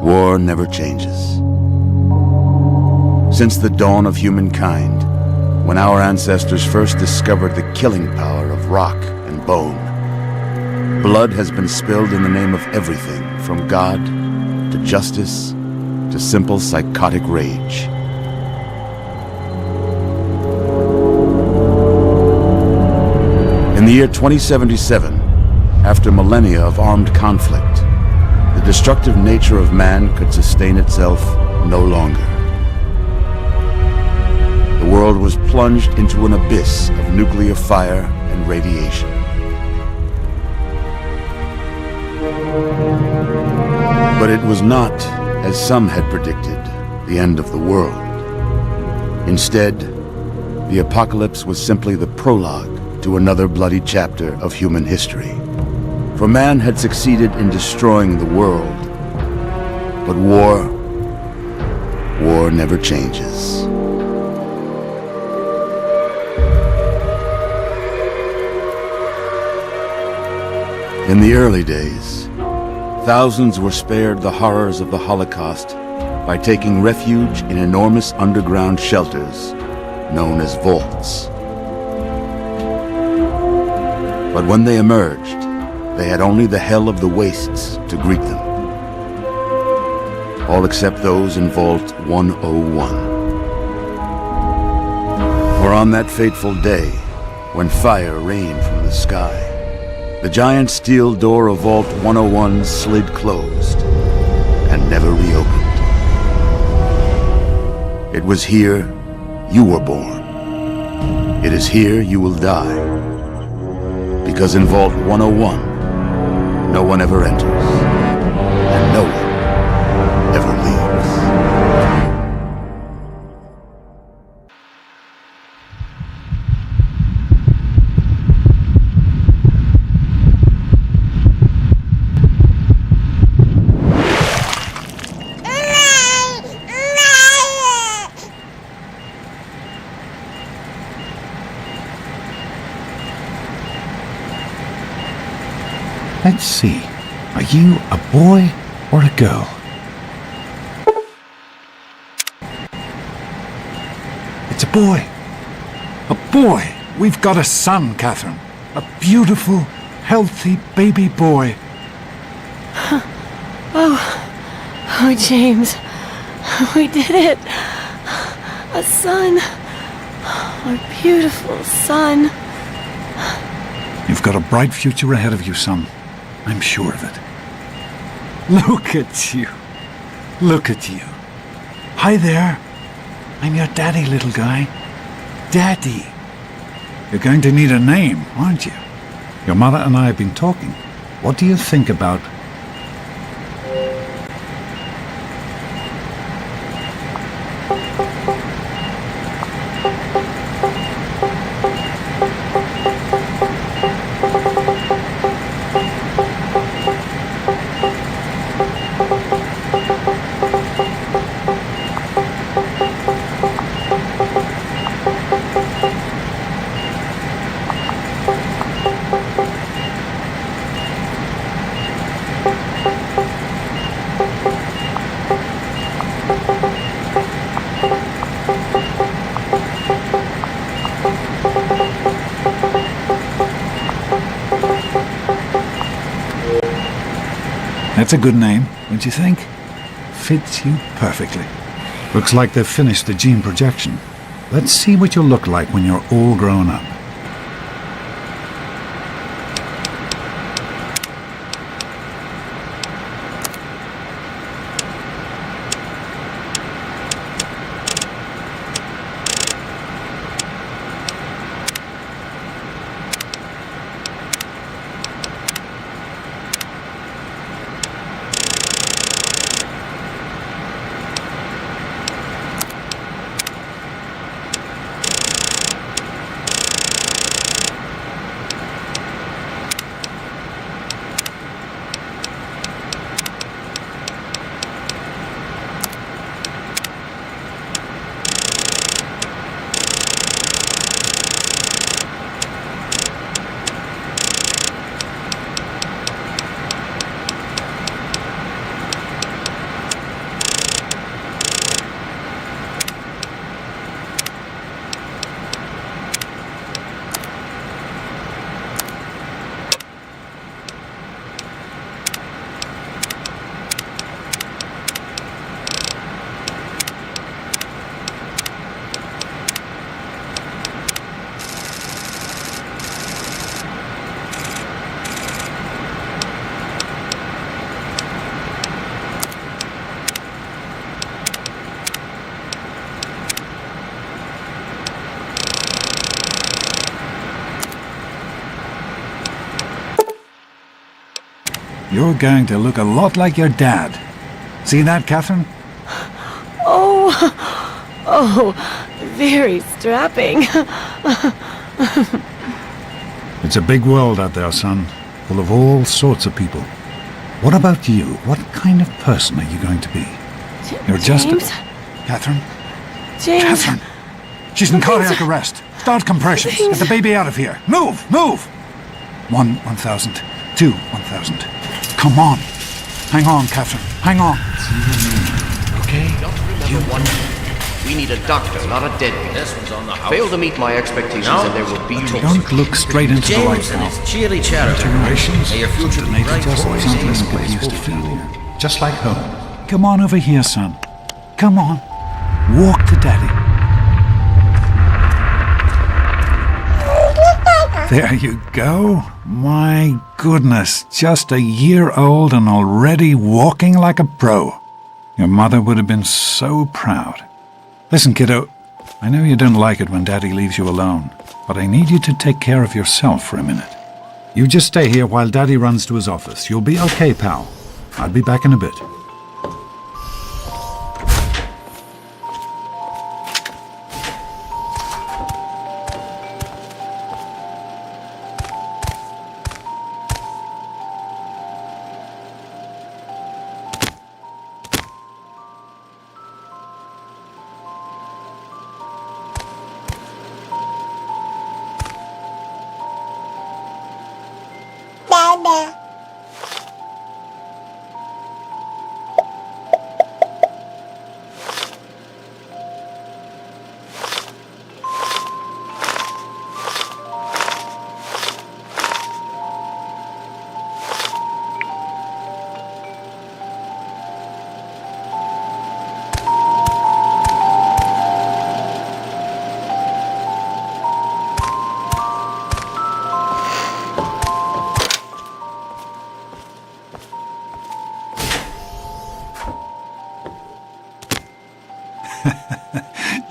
War never changes. Since the dawn of humankind, when our ancestors first discovered the killing power of rock and bone, blood has been spilled in the name of everything from God to justice to simple psychotic rage. In the year 2077, after millennia of armed conflict, the destructive nature of man could sustain itself no longer. The world was plunged into an abyss of nuclear fire and radiation. But it was not, as some had predicted, the end of the world. Instead, the apocalypse was simply the prologue to another bloody chapter of human history. For man had succeeded in destroying the world, but war never changes. In the early days, thousands were spared the horrors of the Holocaust by taking refuge in enormous underground shelters known as vaults. But when they emerged, they had only the hell of the wastes to greet them. All except those in Vault 101. For on that fateful day, when fire rained from the sky, the giant steel door of Vault 101 slid closed and never reopened. It was here you were born. It is here you will die. Because in Vault 101, no one ever enters, and no one ever leaves. Let's see. Are you a boy or a girl? It's a boy. A boy! We've got a son, Catherine. A beautiful, healthy baby boy. Oh, James. We did it. A son. Our beautiful son. You've got a bright future ahead of you, son. I'm sure of it. Look at you. Look at you. Hi there. I'm your daddy, little guy. Daddy. You're going to need a name, aren't you? Your mother and I have been talking. What do you think about... That's a good name, don't you think? Fits you perfectly. Looks like they've finished the gene projection. Let's see what you'll look like when you're all grown up. you're going to look a lot like your dad. See that, Catherine? Oh, very strapping. It's a big world out there, son, full of all sorts of people. What about you? What kind of person are you going to be? You're just James? Catherine? James. Catherine! She's in cardiac arrest. Start compressions. Get the baby out of here. Move! Move! 1,000. 2, 1,000. Come on. Hang on, Catherine. Hang on. Okay? We need a doctor, not a deadbeat. This one's on the house. Fail to meet my expectations No. and there will be no... Don't look straight into the light James and now. his chili chatter. Generations. May your future be Maybe bright, just boys. someplace to get used to feel here. Just like home. Come on over here, son. Come on. Walk to Daddy. There you go. My goodness, just a year old and already walking like a pro. Your mother would have been so proud. Listen, kiddo, I know you don't like it when Daddy leaves you alone, but I need you to take care of yourself for a minute. You just stay here while Daddy runs to his office. You'll be okay, pal. I'll be back in a bit.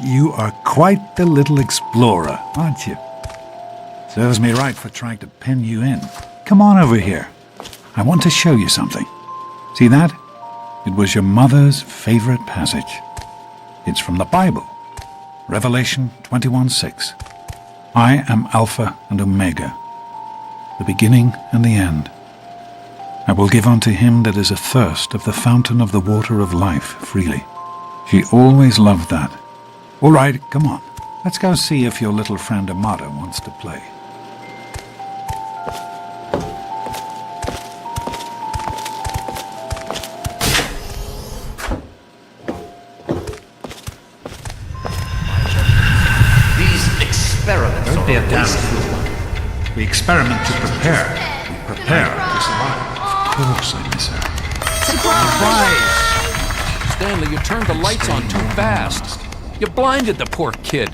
You are quite the little explorer, aren't you? Serves me right for trying to pen you in. Come on over here. I want to show you something. See that? It was your mother's favorite passage. It's from the Bible. Revelation 21:6. I am Alpha and Omega, the beginning and the end. I will give unto him that is athirst of the fountain of the water of life freely. She always loved that. All right, come on. Let's go see if your little friend Amada wants to play. These experiments are a waste of food. We experiment to prepare. We prepare to survive. Of course I miss her. Surprise! Stanley, you turned the lights on too fast. You blinded the poor kid.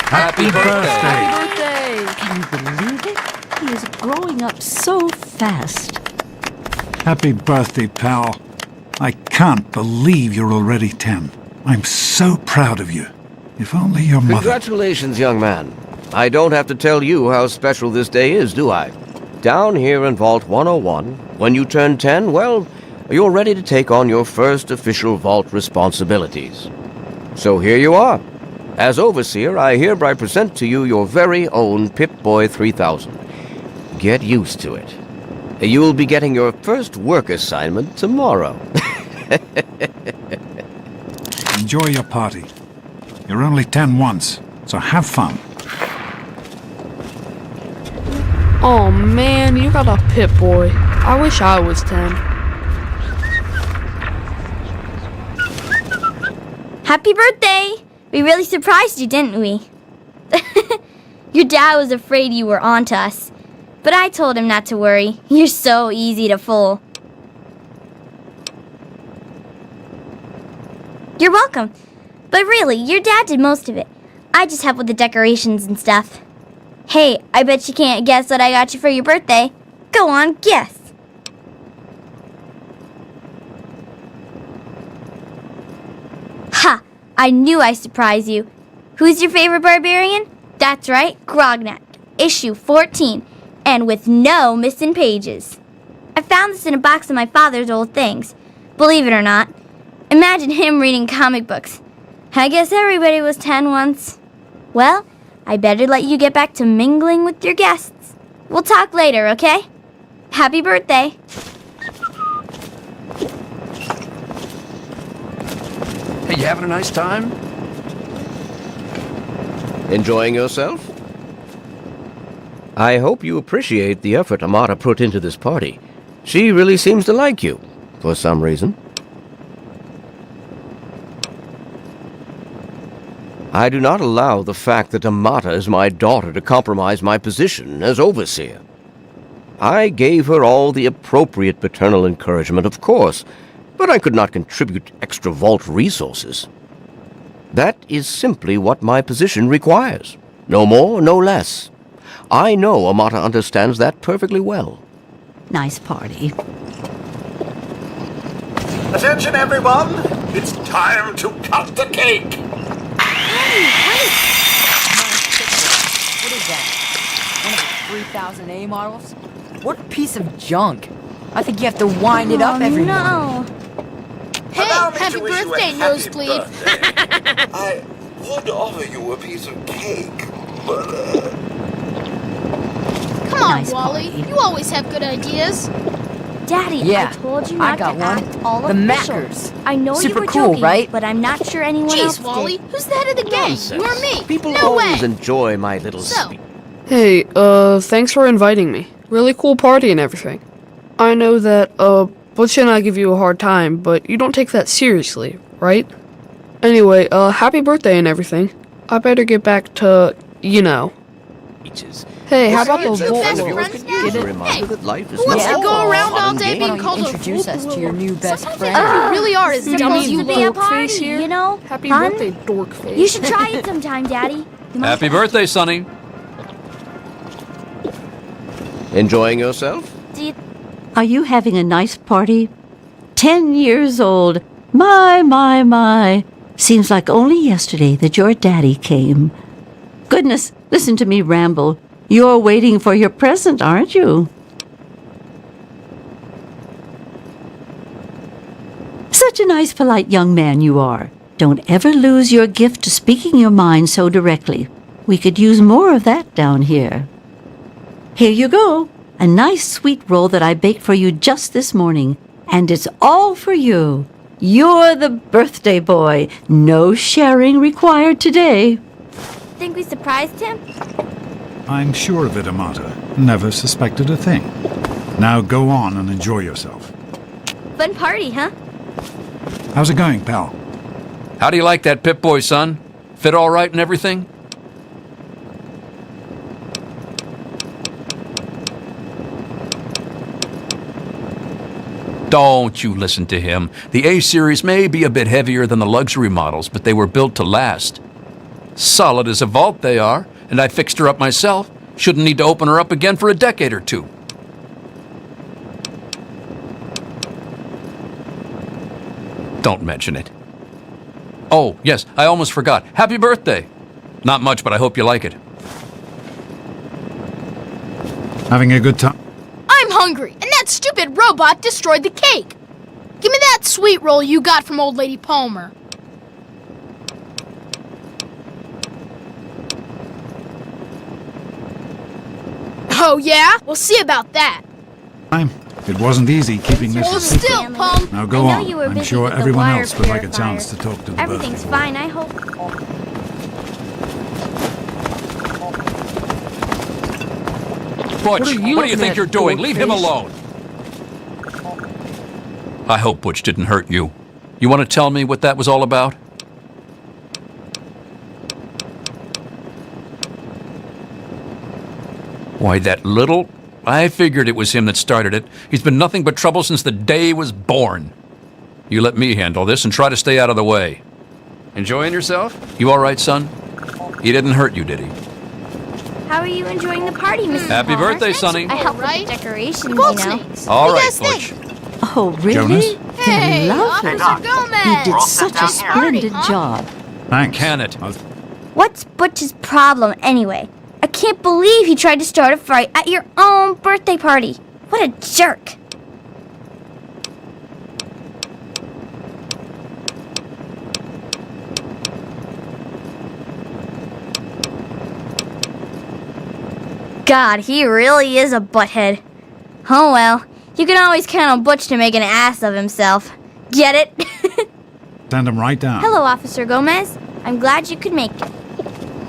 Happy birthday! Birthday! Can you believe it? He is growing up so fast. Happy birthday, pal. I can't believe you're already 10. I'm so proud of you. If only your mother... Congratulations, young man. I don't have to tell you how special this day is, do I? Down here in Vault 101, when you turn 10, well, you're ready to take on your first official vault responsibilities. So here you are. As Overseer, I hereby present to you your very own Pip-Boy 3000. Get used to it. You'll be getting your first work assignment tomorrow. Enjoy your party. You're only 10 once, so have fun. Oh man, you got a Pip-Boy. I wish I was 10. Happy birthday! We really surprised you, didn't we? Your dad was afraid you were onto us, but I told him not to worry. You're so easy to fool. You're welcome. But really, your dad did most of it. I just helped with the decorations and stuff. Hey, I bet you can't guess what I got you for your birthday. Go on, guess. Ha! I knew I'd surprise you. Who's your favorite barbarian? That's right, Grognak, issue 14, and with no missing pages. I found this in a box of my father's old things. Believe it or not. Imagine him reading comic books. I guess everybody was 10 once. Well, I better let you get back to mingling with your guests. We'll talk later, okay? Happy birthday. Hey, you having a nice time? Enjoying yourself? I hope you appreciate the effort Amata put into this party. She really seems to like you, for some reason. I do not allow the fact that Amata is my daughter to compromise my position as overseer. I gave her all the appropriate paternal encouragement, of course, but I could not contribute extra vault resources. That is simply what my position requires. No more, no less. I know Amata understands that perfectly well. Nice party. Attention, everyone! It's time to cut the cake! What is that? One of the 3000A models? What a piece of junk. I think you have to wind it up every no. Hey, Allow me happy to wish you a birthday, happy Nosebleed. birthday. I would offer you a piece of cake, but, Come on, Nice Wally. party. You always have good ideas. Daddy, Yeah, I told you I not got to one. act all The official. Mackers. I know you Super were cool, joking, right? but I'm not sure anyone else Jeez, Wally. did. Who's the head of the gang? Nonsense. You or me? People no always way. enjoy my little So, speech. Hey, thanks for inviting me. Really cool party and everything. I know that, Butch and I give you a hard time, but you don't take that seriously, right? Anyway, happy birthday and everything. I better get back to, you know. Hey, how about those you vault best rolls? friends now? Here's a Hey, reminder that life is who wants not to go all around fun all and day games. being Why don't called you a introduce us to your new best Sometimes friend? you really are as It dumb used as you to be a look. dork face party, here. you know? Happy Fun? birthday, dork face. You should try it sometime, Daddy. You must- Happy birthday, Sonny. Enjoying yourself? Do you Are you having a nice party? 10 years old. My. Seems like only yesterday that your daddy came. Goodness, listen to me ramble. You're waiting for your present, aren't you? Such a nice, polite young man you are. Don't ever lose your gift to speaking your mind so directly. We could use more of that down here. Here you go. A nice sweet roll that I baked for you just this morning. And it's all for you. You're the birthday boy. No sharing required today. think we surprised him? I'm sure of it, Amata. Never suspected a thing. Now go on and enjoy yourself. Fun party, huh? How's it going, pal? How do you like that Pip-Boy, son? Fit all right and everything? Don't you listen to him. The A-Series may be a bit heavier than the luxury models, but they were built to last. Solid as a vault they are, and I fixed her up myself. Shouldn't need to open her up again for a decade or two. Don't mention it. Oh, yes, I almost forgot. Happy birthday! Not much, but I hope you like it. Having a good time? I'm hungry, and that stupid robot destroyed the cake. Give me that sweet roll you got from Old Lady Palmer. Oh, yeah? We'll see about that. It wasn't easy keeping this Well, a secret. still, Palm. Now go I know on. you were I'm busy sure with the everyone wire else would like a purifier. chance to talk to the Everything's birthday boy. fine, I hope. Butch, What are you what do you looking think at, you're doing? dork Leave him face? alone. I hope Butch didn't hurt you. You want to tell me what that was all about? Why, that little... I figured it was him that started it. He's been nothing but trouble since the day he was born. You let me handle this and try to stay out of the way. Enjoying yourself? You all right, son? He didn't hurt you, did he? How are you enjoying the party, Mrs. Happy Palmer? birthday, Sonny. I helped Right? with the decorations, Gold you know. snakes. All What do right, you guys Butch. think? Oh, really? Jonas? Hey, Lovely. Officer Gomez. You did such a splendid Party, huh? job. Thanks. Can it? What's Butch's problem, anyway? I can't believe he tried to start a fight at your own birthday party. What a jerk. God, he really is a butthead. Oh well, you can always count on Butch to make an ass of himself. Get it? Send him right down. Hello, Officer Gomez. I'm glad you could make it.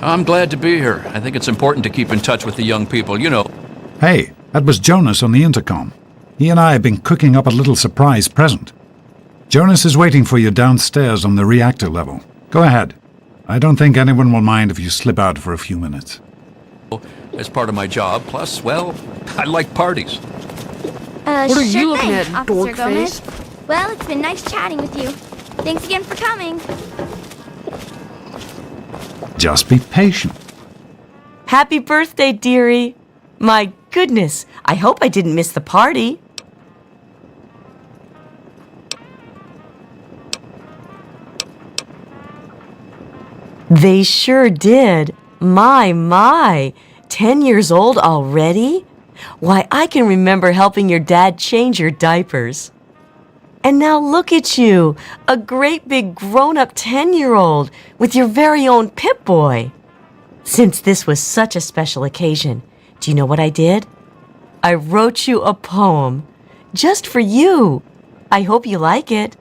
I'm glad to be here. I think it's important to keep in touch with the young people, you know. Hey, that was Jonas on the intercom. He and I have been cooking up a little surprise present. Jonas is waiting for you downstairs on the reactor level. Go ahead. I don't think anyone will mind if you slip out for a few minutes. As part of my job, plus, well, I like parties. What are you looking thing, at, Officer dork Gomez. face? Well, it's been nice chatting with you. Thanks again for coming. Just be patient. Happy birthday, dearie. My goodness, I hope I didn't miss the party. They sure did. My. 10 years old already? Why, I can remember helping your dad change your diapers. And now look at you, a great big grown-up 10-year-old with your very own Pip-Boy. Since this was such a special occasion, do you know what I did? I wrote you a poem, just for you. I hope you like it.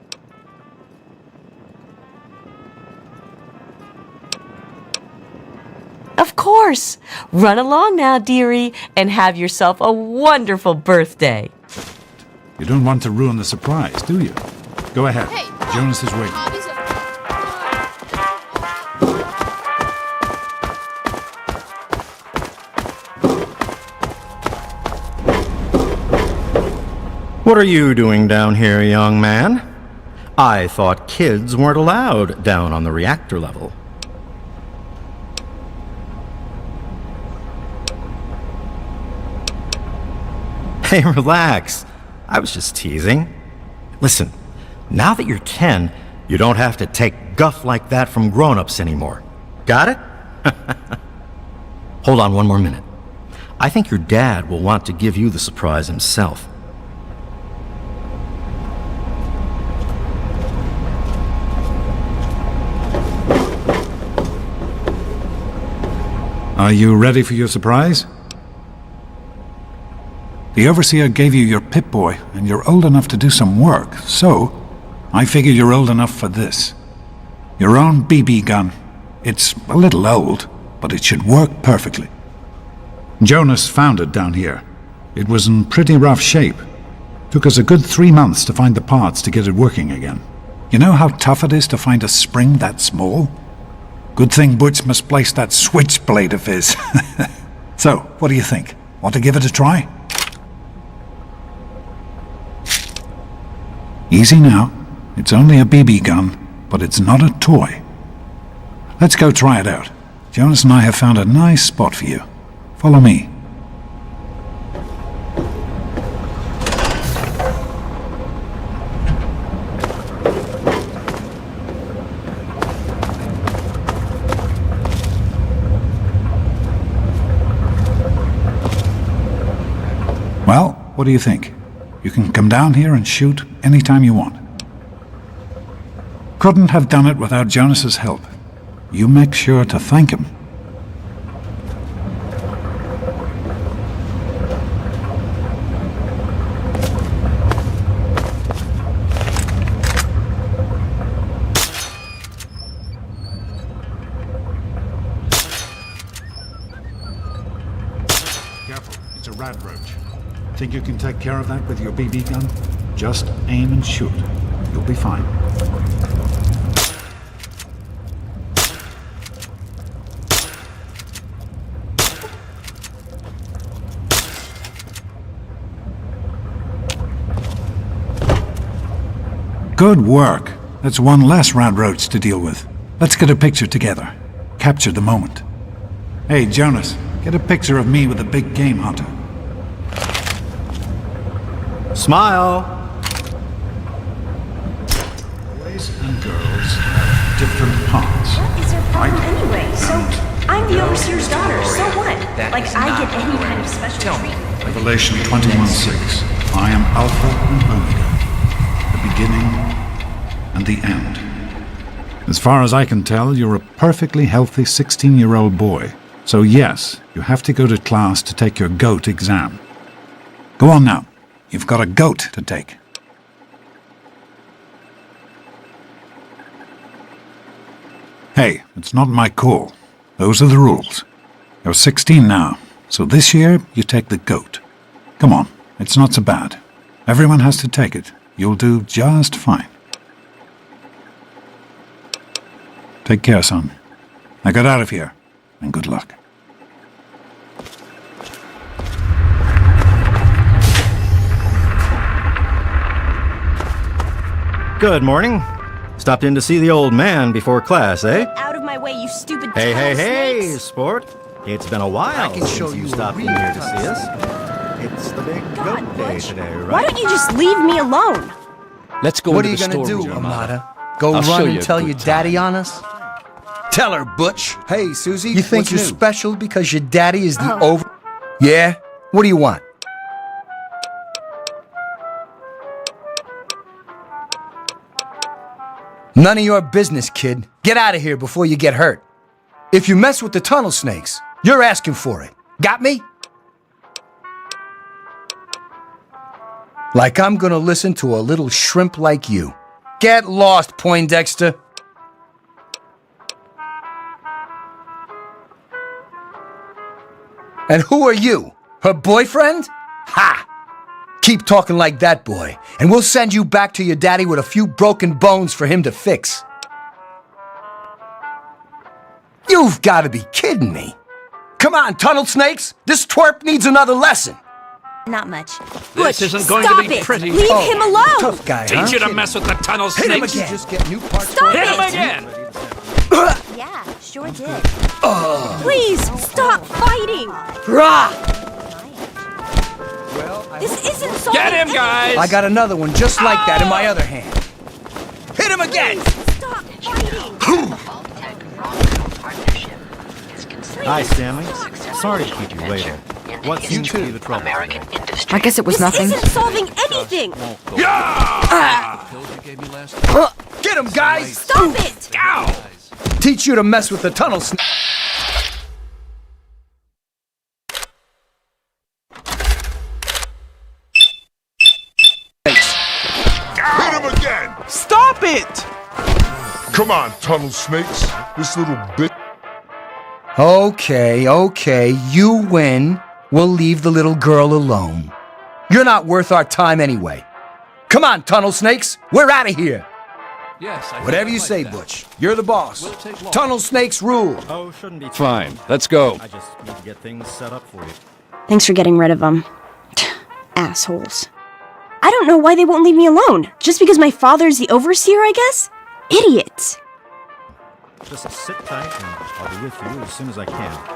Of course. Run along now, dearie, and have yourself a wonderful birthday. You don't want to ruin the surprise, do you? Go ahead. Hey, Jonas is waiting. Bobby's a- What are you doing down here, young man? I thought kids weren't allowed down on the reactor level. Hey, relax. I was just teasing. Listen, now that you're 10, you don't have to take guff like that from grown-ups anymore. Got it? Hold on one more minute. I think your dad will want to give you the surprise himself. Are you ready for your surprise? The Overseer gave you your Pip-Boy, and you're old enough to do some work, so I figure you're old enough for this. Your own BB gun. It's a little old, but it should work perfectly. Jonas found it down here. It was in pretty rough shape. Took us a good 3 months to find the parts to get it working again. You know how tough it is to find a spring that small? Good thing Butch misplaced that switchblade of his. So, what do you think? Want to give it a try? Easy now. It's only a BB gun, but it's not a toy. Let's go try it out. Jonas and I have found a nice spot for you. Follow me. Well, what do you think? You can come down here and shoot anytime you want. Couldn't have done it without Jonas's help. You make sure to thank him. Careful, it's a rad roach. Think you can take care of that with your BB gun? Just aim and shoot. You'll be fine. Good work. That's one less rad roach to deal with. Let's get a picture together. Capture the moment. Hey, Jonas, get a picture of me with a big game hunter. Smile! Boys and girls have different parts. What is your problem anyway? So, I'm the Overseer's daughter, so what? Like, I get any kind of special treatment. Revelation 21:6. I am Alpha and Omega, the beginning and the end. As far as I can tell, you're a perfectly healthy 16-year-old boy. So yes, you have to go to class to take your GOAT exam. Go on now. You've got a GOAT to take. Hey, it's not my call. Those are the rules. You're 16 now, so this year you take the GOAT. Come on, it's not so bad. Everyone has to take it. You'll do just fine. Take care, son. Now get out of here, and good luck. Good morning. Stopped in to see the old man before class, eh? Out of my way, you stupid Hey, hey, hey, snakes. sport. It's been a while can show since you you a stopped in real here to see us. It's the big goat day today, right? Why don't you just leave me alone? Let's go What into are you the gonna do, storeroom, Amada? Go I'll show run you and a tell good your time. daddy on us? Tell her, Butch. Hey, Susie. You think what's you're new? special because your daddy is the over... Yeah? What do you want? None of your business, kid. Get out of here before you get hurt. If you mess with the tunnel snakes, you're asking for it. Got me? Like I'm gonna listen to a little shrimp like you. Get lost, Poindexter. And who are you? Her boyfriend? Ha! Keep talking like that, boy, and we'll send you back to your daddy with a few broken bones for him to fix. You've got to be kidding me. Come on, tunnel snakes. This twerp needs another lesson. Not much. This isn't going to Stop be it! pretty. Leave him alone! Tough guy, huh? Teach you to mess with the tunnel Hit him snakes. again. Just get new parts. Stop Hit him it! again. Yeah, sure did. Please, stop fighting! This isn't solving Get him, guys. I got another one just like that in my other hand. Hit him again. Stop fighting! Hi, Stanley. Sorry to keep you waiting. What seems to be the trouble today? I guess it was This nothing. isn't solving anything! Get him, guys. Stop it! Teach you to mess with the tunnel snakes. Hit him again! Stop it! Come on, tunnel snakes. This little bit. Okay, you win. We'll leave the little girl alone. You're not worth our time anyway. Come on, tunnel snakes. We're out of here. Yes. Whatever you say, Butch. You're the boss. Tunnel snakes rule. Oh, shouldn't be Fine. Let's go. I just need to get things set up for you. Thanks for getting rid of them. Assholes. I don't know why they won't leave me alone. Just because my father's the overseer, I guess? Idiots. Just sit tight and I'll be with you as soon as I can.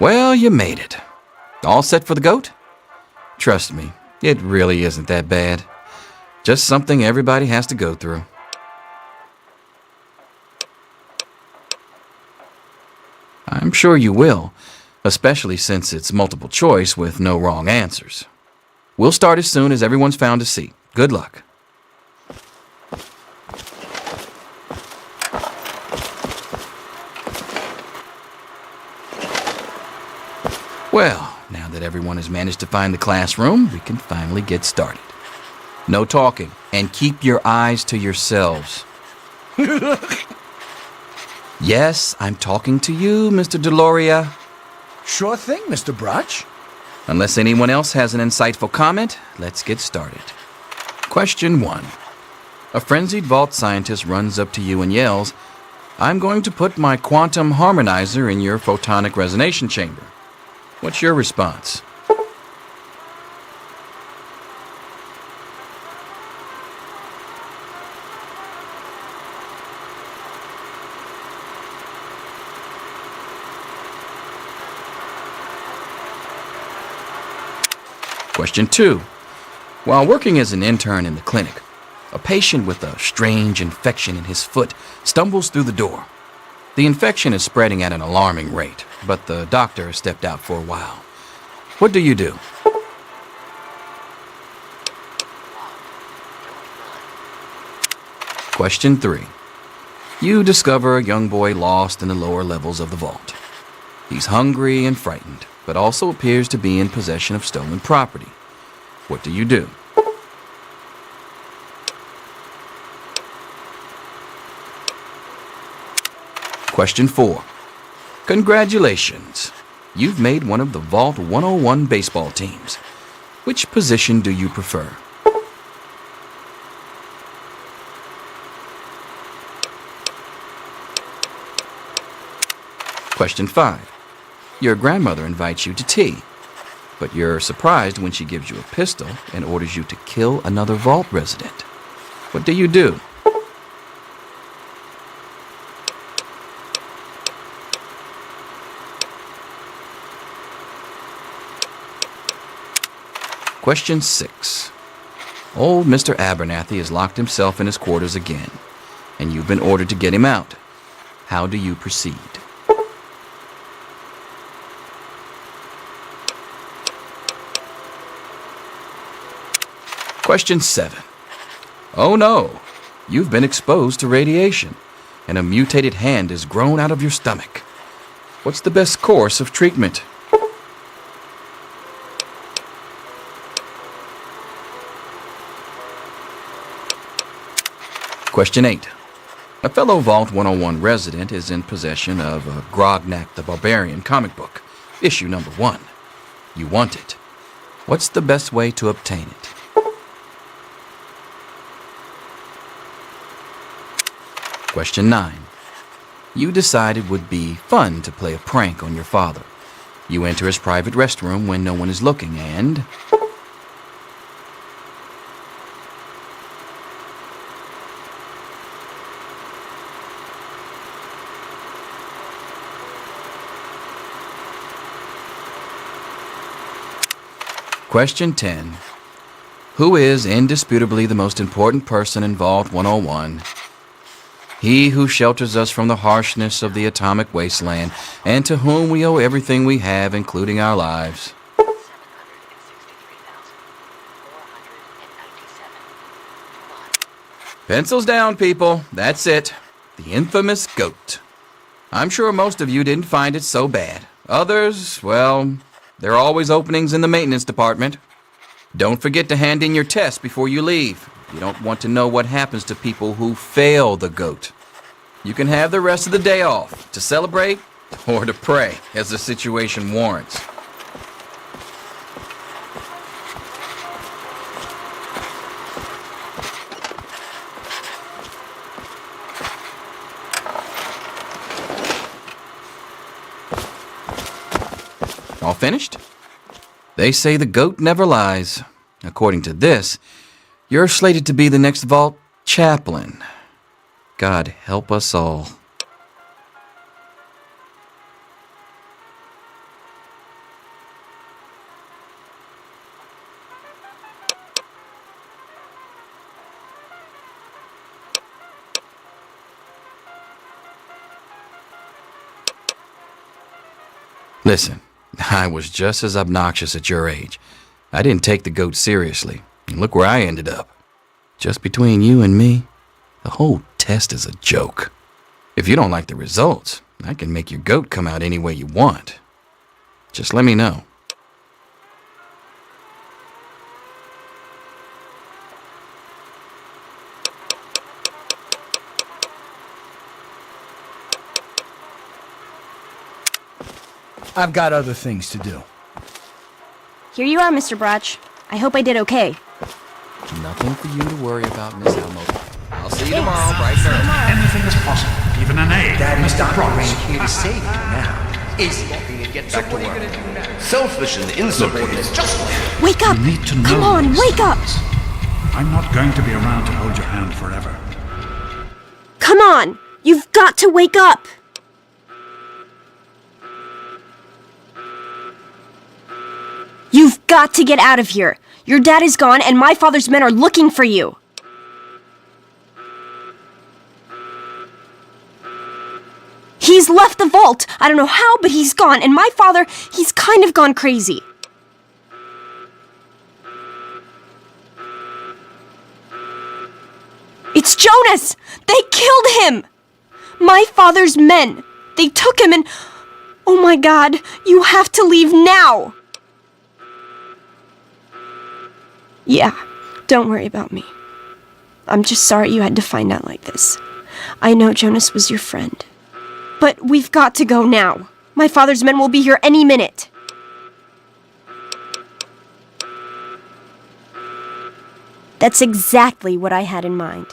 Well, you made it. All set for the goat? Trust me, it really isn't that bad. Just something everybody has to go through. I'm sure you will, especially since it's multiple choice with no wrong answers. We'll start as soon as everyone's found a seat. Good luck. Well, now that everyone has managed to find the classroom, we can finally get started. No talking, and keep your eyes to yourselves. Yes, I'm talking to you, Mr. Deloria. Sure thing, Mr. Brotch. Unless anyone else has an insightful comment, let's get started. Question 1. A frenzied vault scientist runs up to you and yells, "I'm going to put my quantum harmonizer in your photonic resonation chamber." What's your response? Question 2. While working as an intern in the clinic, a patient with a strange infection in his foot stumbles through the door. The infection is spreading at an alarming rate, but the doctor has stepped out for a while. What do you do? Question 3. You discover a young boy lost in the lower levels of the vault. He's hungry and frightened, but also appears to be in possession of stolen property. What do you do? Question 4. Congratulations. You've made one of the Vault 101 baseball teams. Which position do you prefer? Question 5. Your grandmother invites you to tea, but you're surprised when she gives you a pistol and orders you to kill another vault resident. What do you do? Question 6. Old Mr. Abernathy has locked himself in his quarters again, and you've been ordered to get him out. How do you proceed? Question 7. Oh no, you've been exposed to radiation, and a mutated hand has grown out of your stomach. What's the best course of treatment? Question 8. A fellow Vault 101 resident is in possession of a Grognak the Barbarian comic book, issue number 1. You want it. What's the best way to obtain it? Question 9. You decide it would be fun to play a prank on your father. You enter his private restroom when no one is looking and... Question 10. Who is indisputably the most important person in Vault 101? He who shelters us from the harshness of the atomic wasteland, and to whom we owe everything we have, including our lives. Pencils down, people. That's it. The infamous goat. I'm sure most of you didn't find it so bad. Others, well, there are always openings in the maintenance department. Don't forget to hand in your test before you leave. You don't want to know what happens to people who fail the goat. You can have the rest of the day off to celebrate or to pray as the situation warrants. All finished? They say the goat never lies. According to this, you're slated to be the next Vault chaplain. God help us all. Listen, I was just as obnoxious at your age. I didn't take the goat seriously, and look where I ended up. Just between you and me, the whole test is a joke. If you don't like the results, I can make your goat come out any way you want. Just let me know. I've got other things to do. Here you are, Mr. Brotch. I hope I did okay. Nothing for you to worry about, Miss Almo. I'll see you tomorrow, bright and early. Anything is possible, even an A. Daddy's Mr. not Brooks. here to save you now. Is he going to get back to work? Selfish and insubordinate, just like Wake up! You need to know Come on, these wake up! things. I'm not going to be around to hold your hand forever. Come on! You've got to wake up! You've got to get out of here! Your dad is gone and my father's men are looking for you! He's left the vault! I don't know how, but he's gone, and my father, he's kind of gone crazy. It's Jonas! They killed him! My father's men! They took him and... Oh my god, you have to leave now! Yeah, don't worry about me. I'm just sorry you had to find out like this. I know Jonas was your friend. But we've got to go now. My father's men will be here any minute. That's exactly what I had in mind.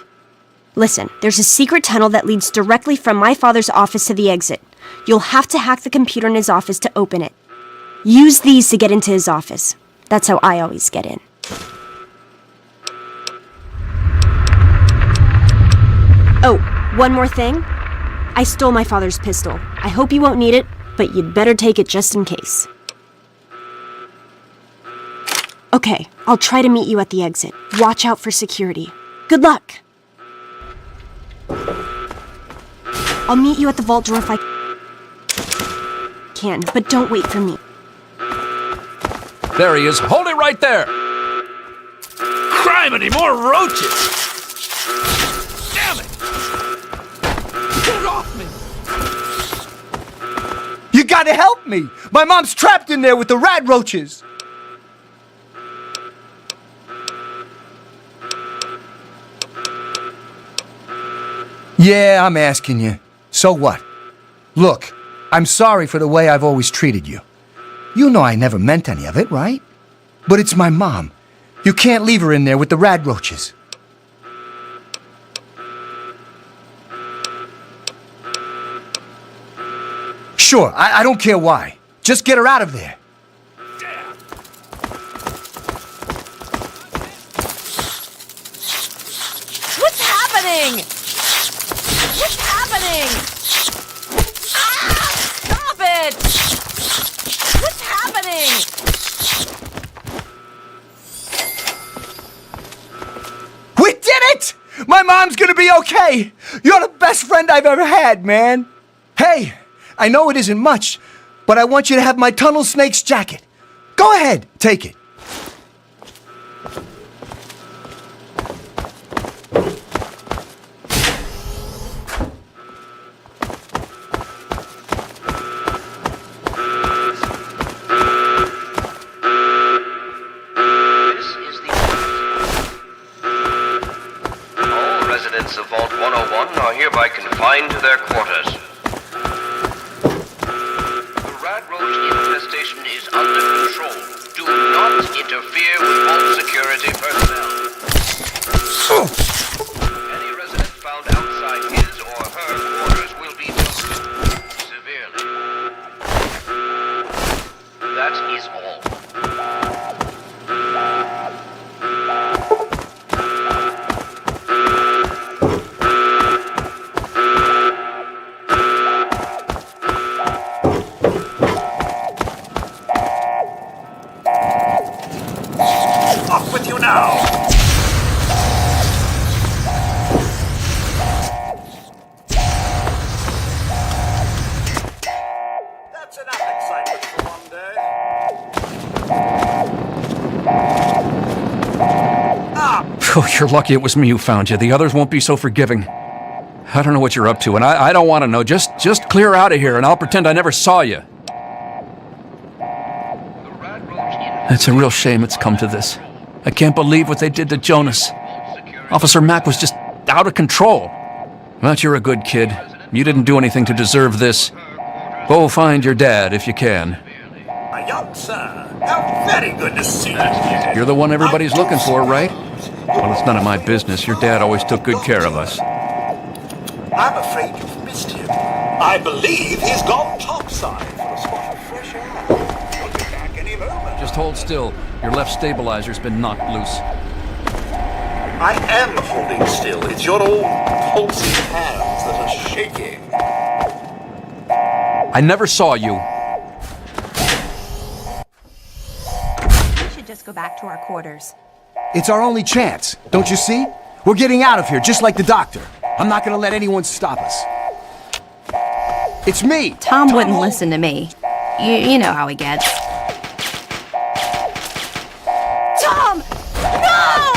Listen, there's a secret tunnel that leads directly from my father's office to the exit. You'll have to hack the computer in his office to open it. Use these to get into his office. That's how I always get in. Oh, one more thing. I stole my father's pistol. I hope you won't need it, but you'd better take it just in case. Okay, I'll try to meet you at the exit. Watch out for security. Good luck! I'll meet you at the vault door if I can, but don't wait for me. There he is. Hold it right there! Criminy, more roaches! Damn it! Get it off me! You gotta help me! My mom's trapped in there with the rat roaches! Yeah, I'm asking you. So what? Look, I'm sorry for the way I've always treated you. You know I never meant any of it, right? But it's my mom. You can't leave her in there with the rat roaches. Sure, I don't care why. Just get her out of there. What's happening? What's happening? Ah! Stop it! What's happening? We did it! My mom's gonna be okay! You're the best friend I've ever had, man! Hey, I know it isn't much, but I want you to have my Tunnel Snake's jacket. Go ahead, take it. Residents of Vault 101 are hereby confined to their quarters. The rat roach infestation is under control. Do not interfere with Vault security personnel. Any resident found outside his or her quarters will be dealt with severely. That is all. Off with you now! That's enough excitement for one day. Oh, you're lucky it was me who found you. The others won't be so forgiving. I don't know what you're up to, and I don't want to know. Just clear out of here, and I'll pretend I never saw you. It's a real shame it's come to this. I can't believe what they did to Jonas. Officer Mack was just out of control. But you're a good kid. You didn't do anything to deserve this. Go find your dad if you can. A young sir, how very good to see you. You're the one everybody's looking for, right? Well, it's none of my business. Your dad always took good care of us. I'm afraid you've missed him. I believe he's gone topside for a spot of fresh air. He'll be back any moment. Just hold still. Your left stabilizer's been knocked loose. I am holding still. It's your old pulsing hands that are shaking. I never saw you. We should just go back to our quarters. It's our only chance, don't you see? We're getting out of here, just like the doctor. I'm not gonna let anyone stop us. It's me! Tom wouldn't listen to me. You know how he gets. Tom! No!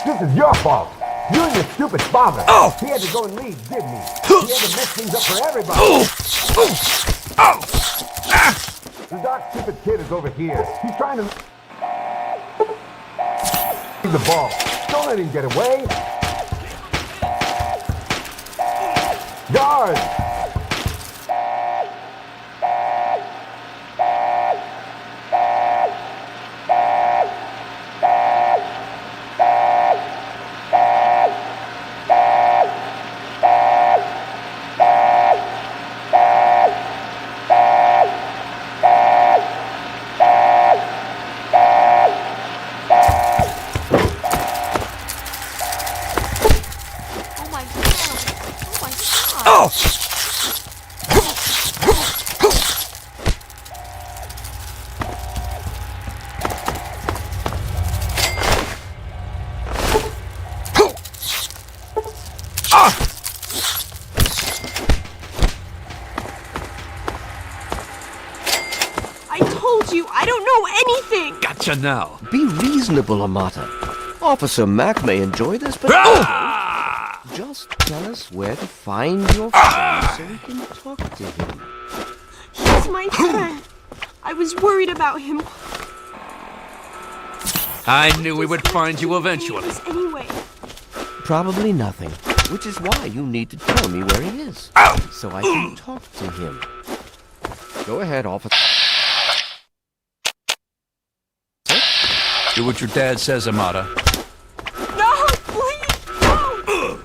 This is your fault. You and your stupid father. Oh! He had to go and leave, didn't he? He had to mess things up for everybody. The dark, stupid kid is over here. He's trying to... Leave the ball. Don't let him get away. Guard! I told you, I don't know anything! Gotcha now. Be reasonable, Amata. Officer Mack may enjoy this, but... Just tell us where to find your friend so we can talk to him. He's my friend. I was worried about him. I knew we would find you eventually. Anyway. Probably nothing, which is why you need to tell me where he is, so I can talk to him. Go ahead, officer. Do what your dad says, Amata. No, please, no!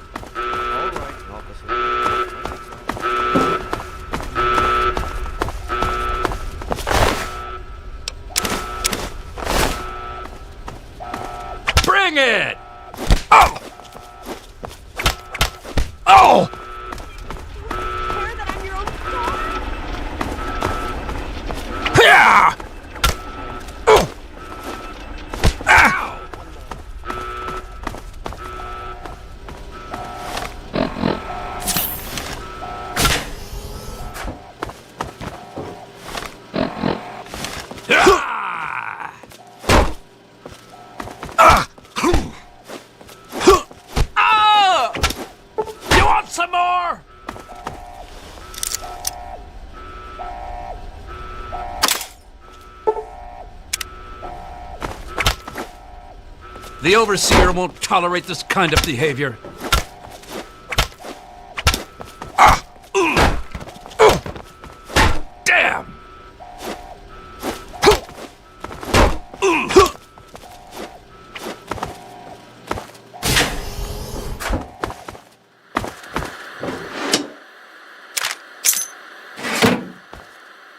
Bring it! Oh! Oh! Yeah! You want some more? The Overseer won't tolerate this kind of behavior. Damn!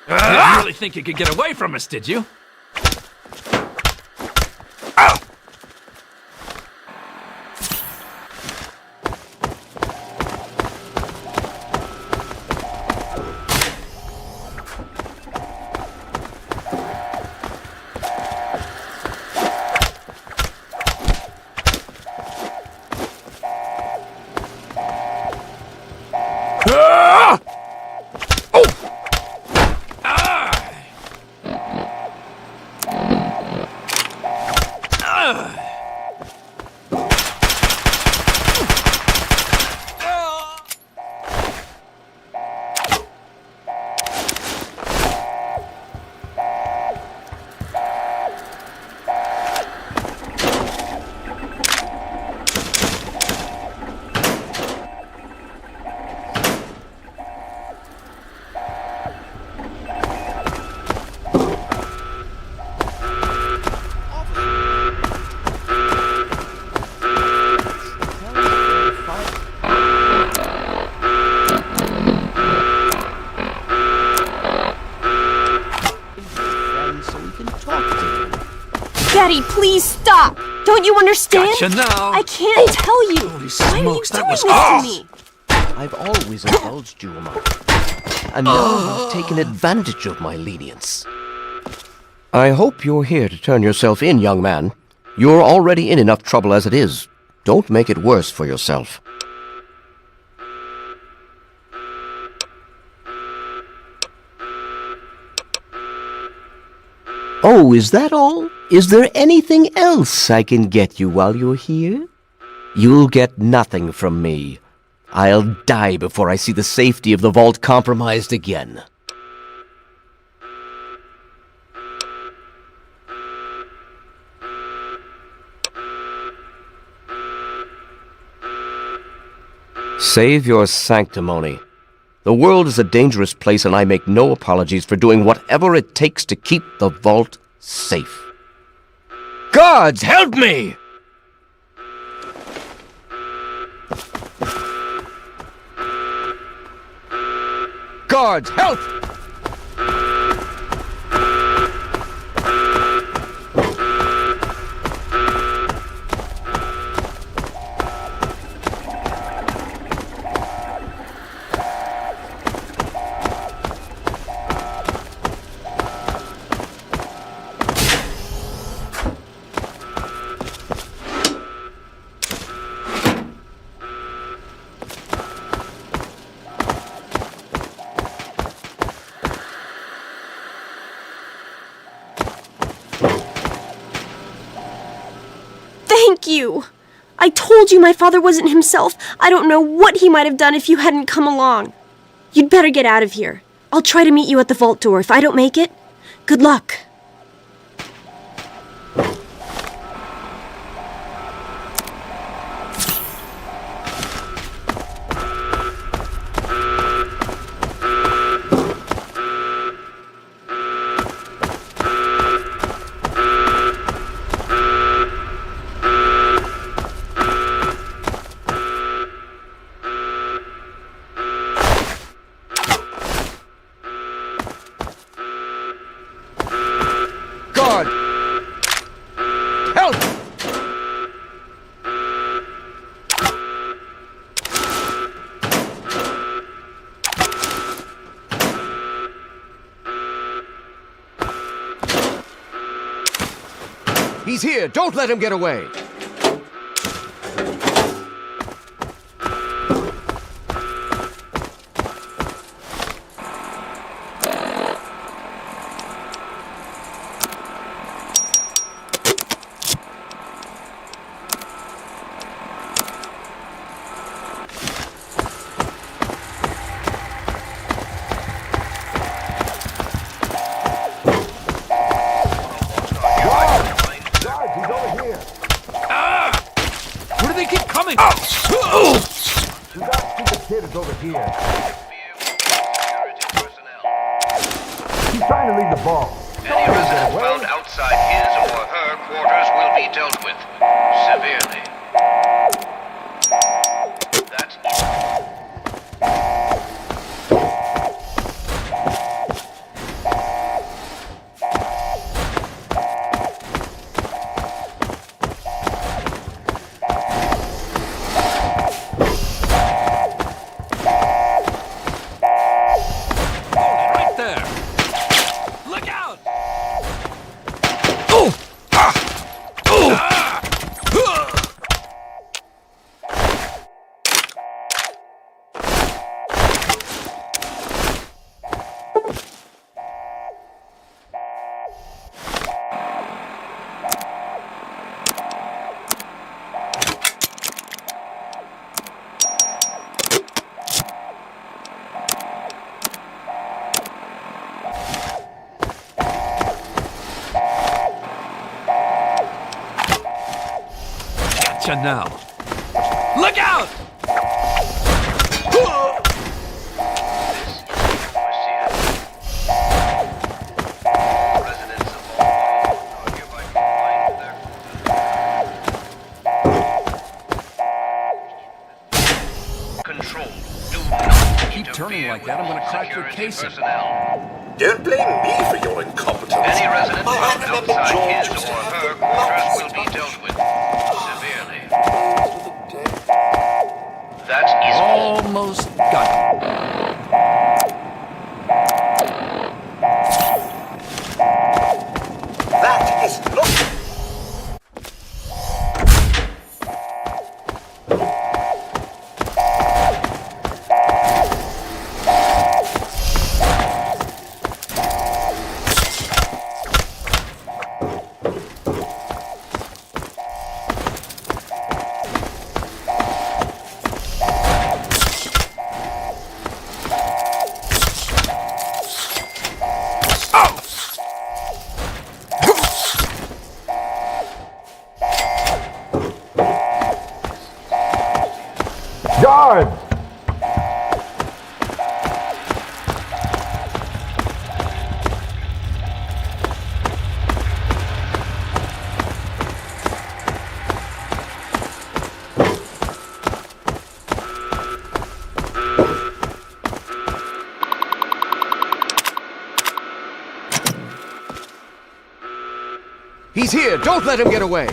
You didn't really think you could get away from us, did you? Daddy, please stop! Don't you understand? Gotcha now. I can't tell you! Holy Why are you smokes, that doing was this to me? I've always indulged you, Amata. And now you've taken advantage of my lenience. I hope you're here to turn yourself in, young man. You're already in enough trouble as it is. Don't make it worse for yourself. Oh, is that all? Is there anything else I can get you while you're here? You'll get nothing from me. I'll die before I see the safety of the vault compromised again. Save your sanctimony. The world is a dangerous place, and I make no apologies for doing whatever it takes to keep the vault safe. Guards, help me! Guards, help! Thank you! I told you my father wasn't himself. I don't know what he might have done if you hadn't come along. You'd better get out of here. I'll try to meet you at the vault door if I don't make it. Good luck. Guard! Help! He's here! Don't let him get away! Where do they keep coming? You got stupid kid is over here. He's trying to leave the ball. Any resident found outside his or her quarters will be dealt with severely. That's right there. Look out! Gotcha now. Look out! Control. Keep turning like that, I'm gonna crack your casing. Don't blame me for your incompetence. Any resident I found remember outside George his used to or have her the quarters will nicest be dealt with severely. That That is all. Almost got That is not... Guards! He's here! Don't let him get away!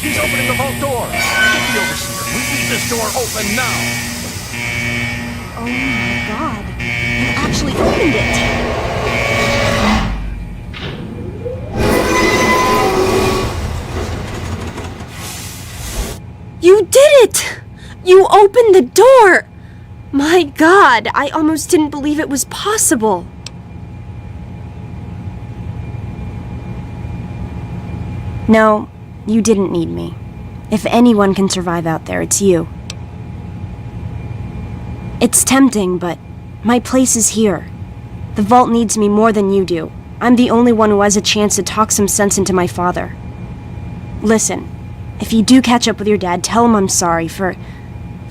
He's opening the vault door! Get the overseer! We need this door open now! Oh my god. You actually opened it. You did it! You opened the door! My god, I almost didn't believe it was possible. No, you didn't need me. If anyone can survive out there, it's you. It's tempting, but my place is here. The vault needs me more than you do. I'm the only one who has a chance to talk some sense into my father. Listen, if you do catch up with your dad, tell him I'm sorry for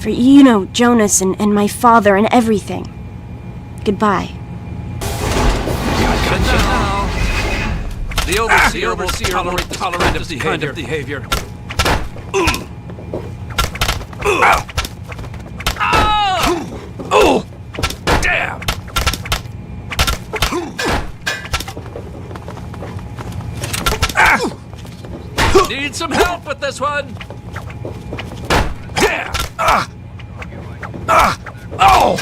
you know, Jonas and my father and everything. Goodbye. The overseer will tolerate this kind of behavior. Oh! Damn! Need some help with this one? Yeah! Oh!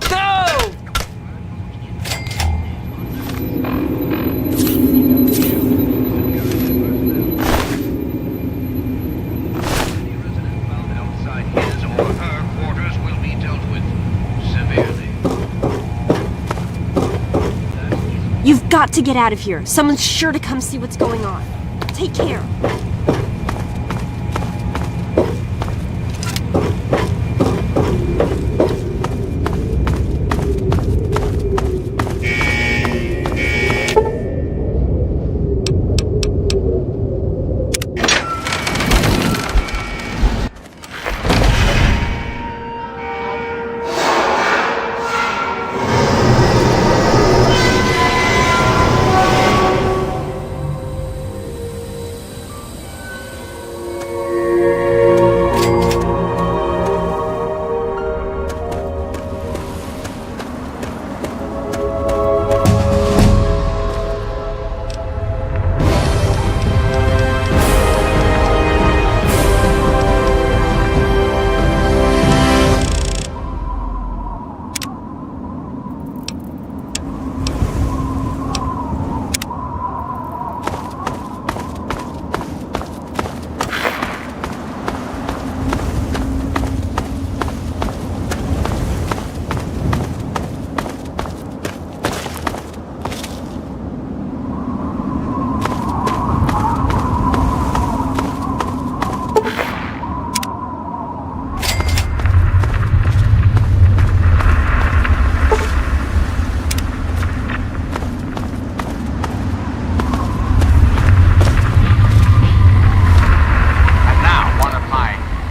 No! You've got to get out of here. Someone's sure to come see what's going on. Take care.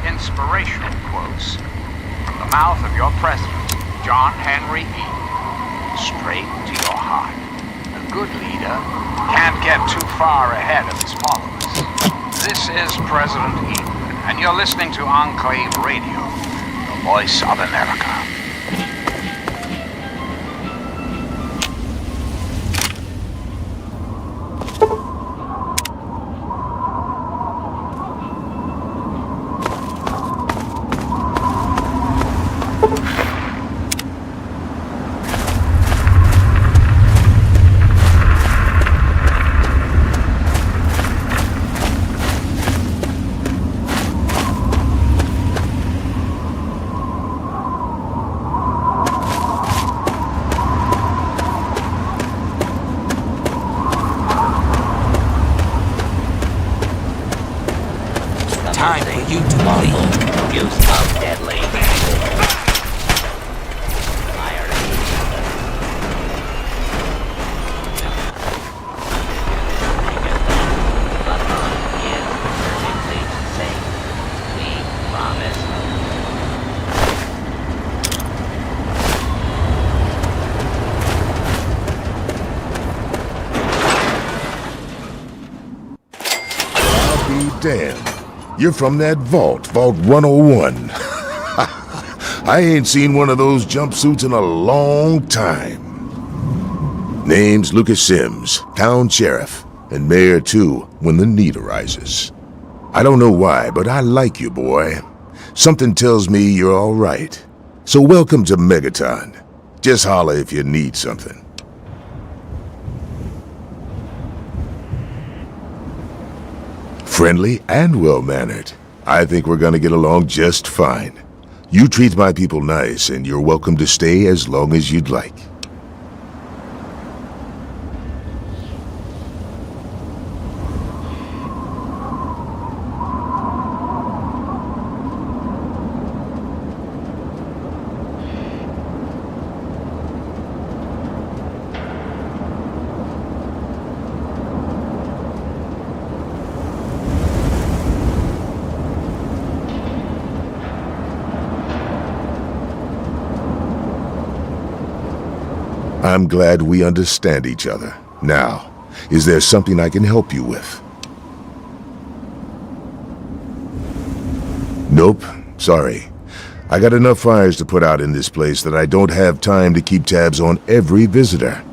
Inspirational quotes from the mouth of your president, John Henry Eaton. straight to your heart. A good leader can't get too far ahead of his followers. This is President Eden, and you're listening to Enclave Radio, the voice of America. Time for you to leave. Use of deadly. I'll be damned. You're from that vault, Vault 101. I ain't seen one of those jumpsuits in a long time. Name's Lucas Sims, town sheriff, and mayor too, when the need arises. I don't know why, but I like you, boy. Something tells me you're all right. So welcome to Megaton. Just holler if you need something. Friendly and well-mannered. I think we're gonna get along just fine. You treat my people nice, and you're welcome to stay as long as you'd like. I'm glad we understand each other. Now, is there something I can help you with? Nope. Sorry. I got enough fires to put out in this place that I don't have time to keep tabs on every visitor.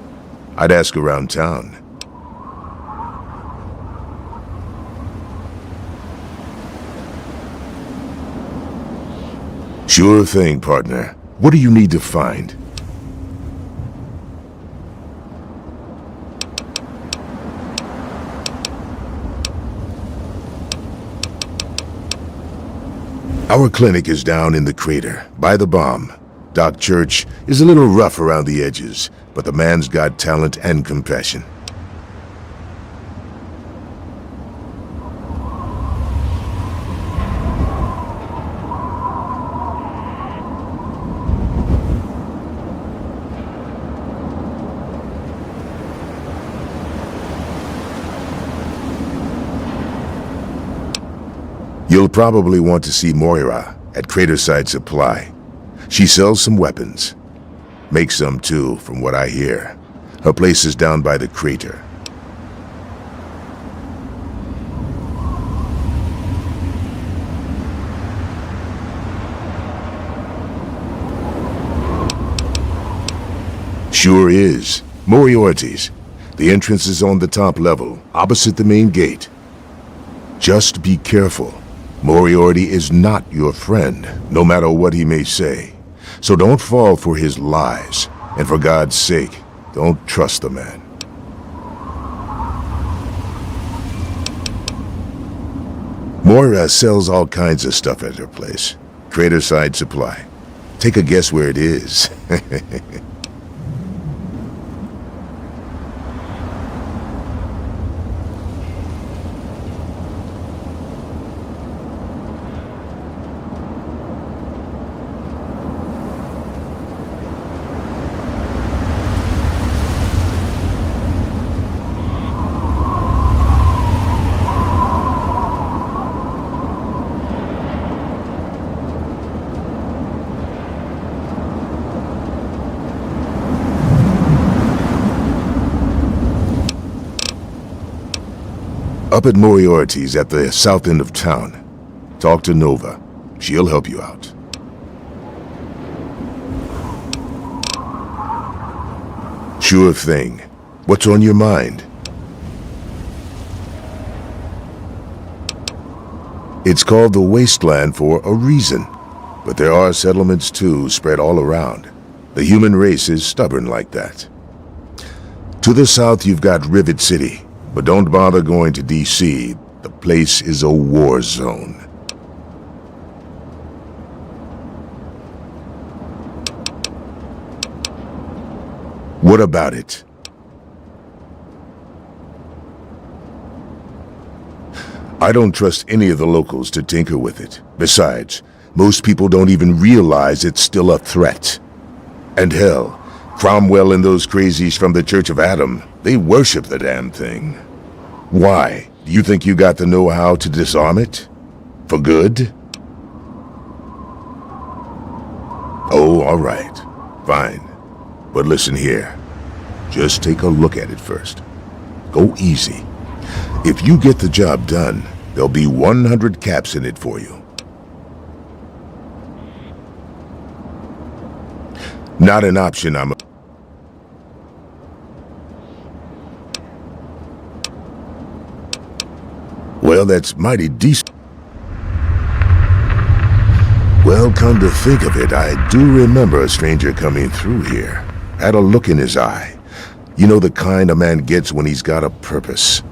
I'd ask around town. Sure thing, partner. What do you need to find? Our clinic is down in the crater, by the bomb. Doc Church is a little rough around the edges, but the man's got talent and compassion. You'll probably want to see Moira at Craterside Supply. She sells some weapons. Makes some too, from what I hear. Her place is down by the crater. Sure is. Moriarty's. The entrance is on the top level, opposite the main gate. Just be careful. Moriarty is not your friend, no matter what he may say. So don't fall for his lies. And for God's sake, don't trust the man. Moira sells all kinds of stuff at her place. Craterside Supply. Take a guess where it is. up at Moriarty's at the south end of town. Talk to Nova. She'll help you out. Sure thing. What's on your mind? It's called the Wasteland for a reason. But there are settlements too, spread all around. The human race is stubborn like that. To the south you've got Rivet City, but don't bother going to DC. The place is a war zone. What about it? I don't trust any of the locals to tinker with it. Besides, most people don't even realize it's still a threat. And hell, Cromwell and those crazies from the Church of Atom, they worship the damn thing. Why? Do you think you got the know-how to disarm it? For good? Oh, all right. Fine. But listen here. Just take a look at it first. Go easy. If you get the job done, there'll be 100 caps in it for you. Not an option, Well, that's mighty decent. Well, come to think of it, I do remember a stranger coming through here. Had a look in his eye. You know, the kind a man gets when he's got a purpose.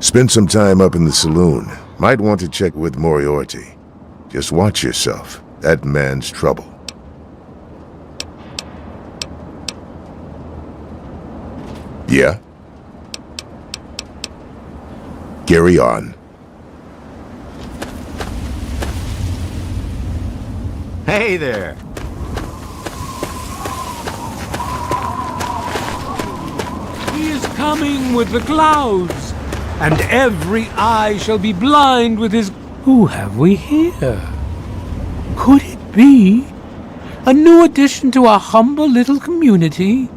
Spend some time up in the saloon. Might want to check with Moriarty. Just watch yourself. That man's trouble. Yeah? Carry on. Hey there! He is coming with the clouds, and every eye shall be blind with his... Who have we here? Could it be a new addition to our humble little community?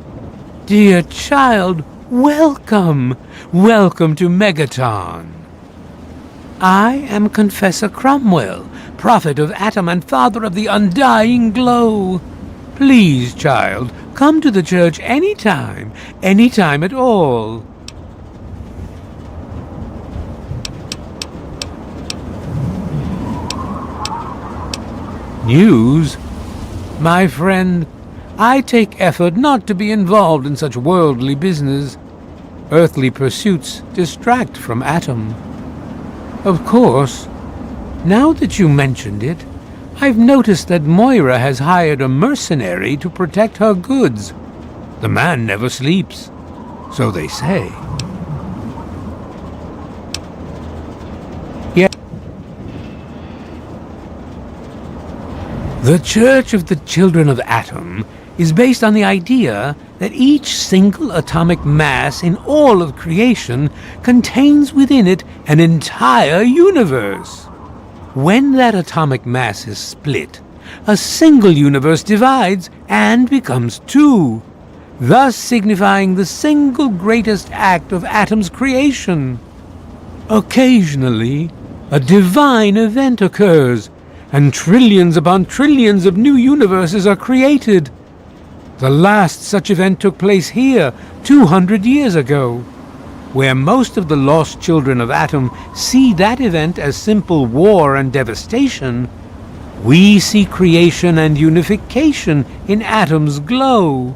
Dear child, welcome! Welcome to Megaton. I am Confessor Cromwell, prophet of Atom and father of the undying glow. Please, child, come to the church anytime at all. News? My friend, I take effort not to be involved in such worldly business. Earthly pursuits distract from Atom. Of course, now that you mentioned it, I've noticed that Moira has hired a mercenary to protect her goods. The man never sleeps, so they say. Yet, the Church of the Children of Atom is based on the idea that each single atomic mass in all of creation contains within it an entire universe. When that atomic mass is split, a single universe divides and becomes two, thus signifying the single greatest act of Atom's creation. Occasionally, a divine event occurs, and trillions upon trillions of new universes are created. The last such event took place here 200 years ago. Where most of the lost children of Atom see that event as simple war and devastation, we see creation and unification in Atom's glow.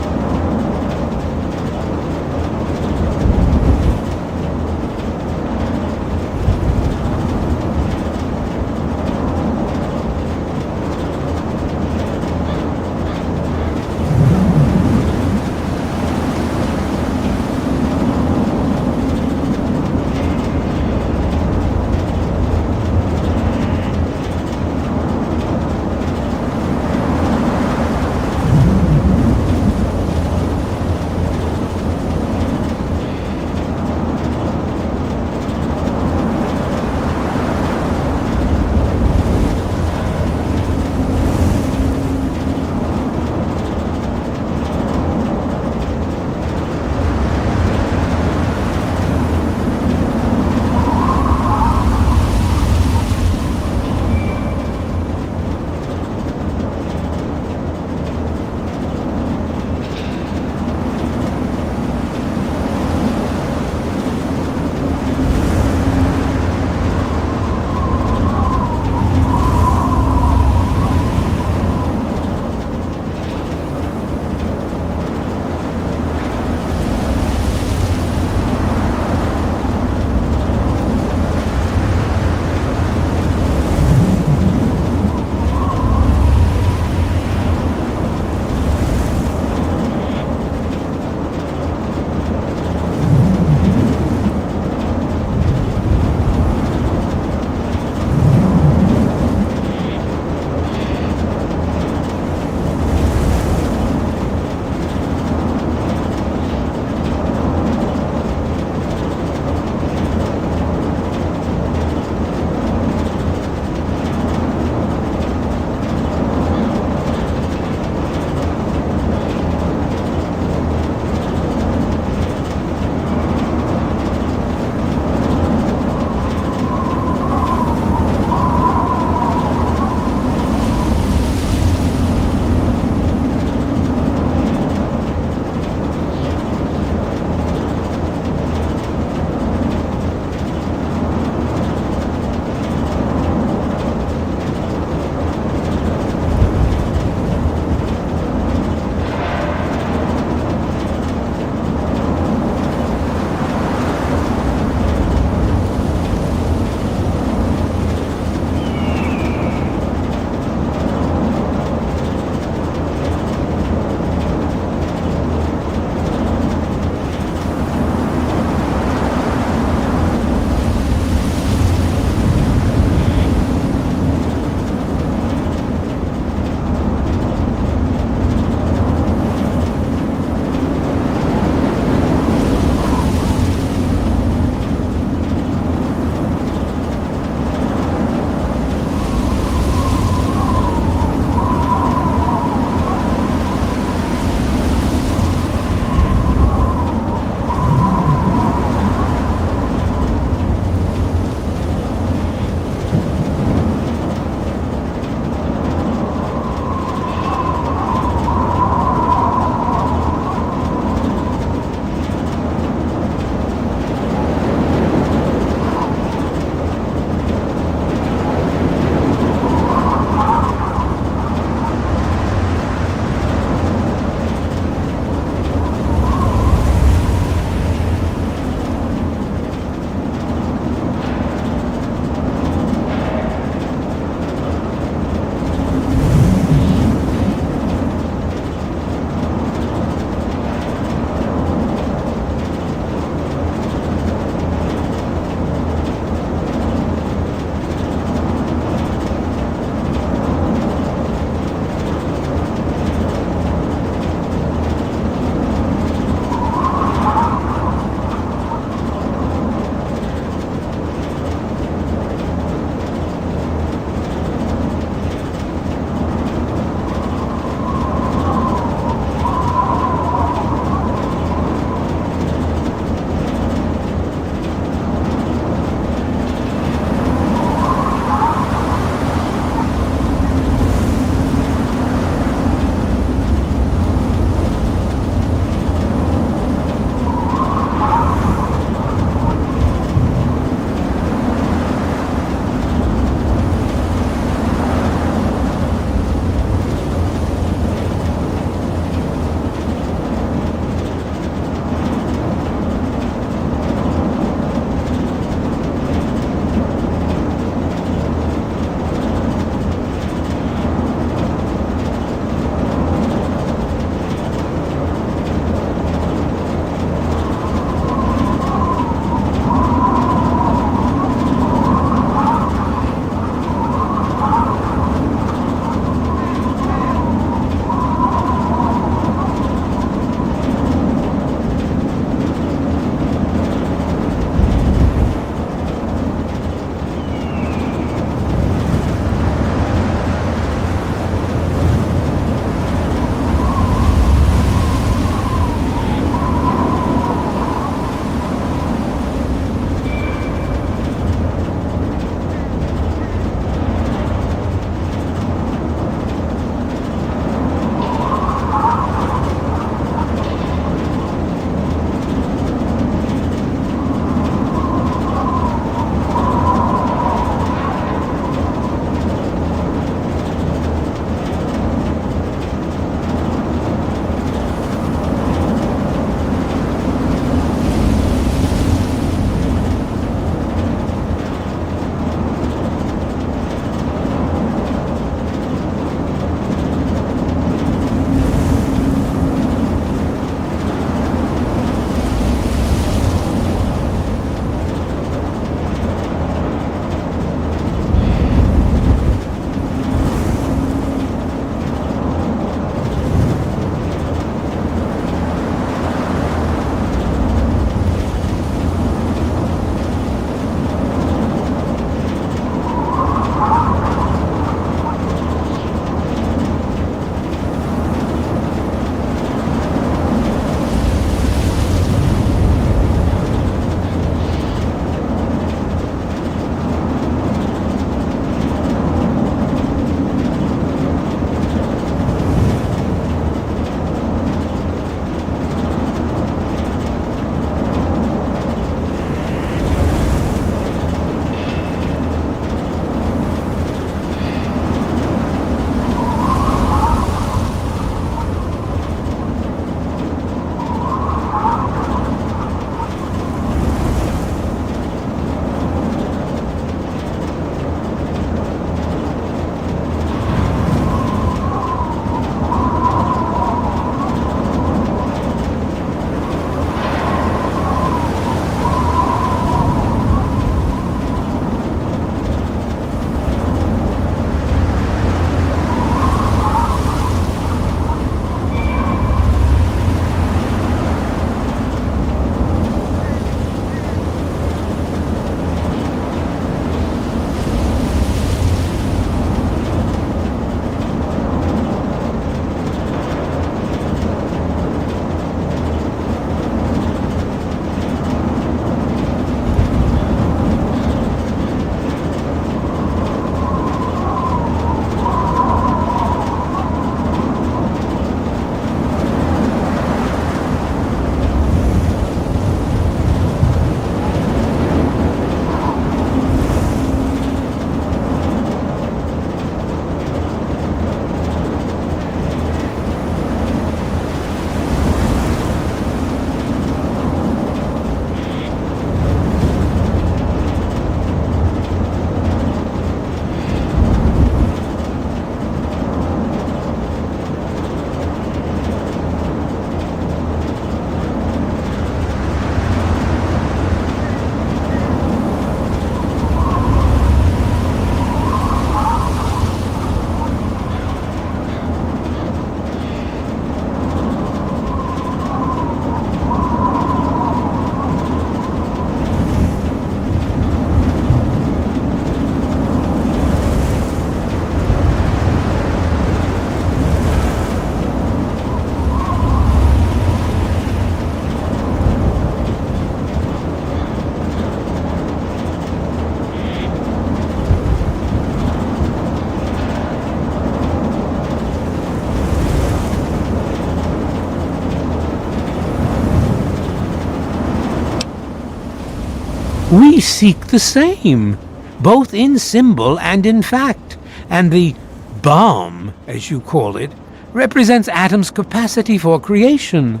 We seek the same, both in symbol and in fact. And the bomb, as you call it, represents Atom's capacity for creation.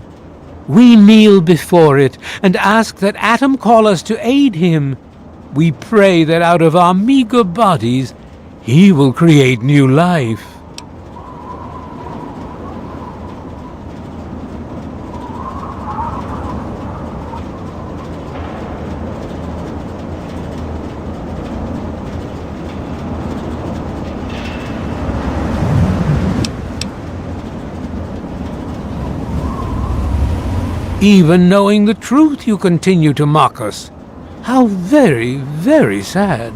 We kneel before it and ask that Atom call us to aid him. We pray that out of our meager bodies, he will create new life. Even knowing the truth, you continue to mock us. How very, very sad.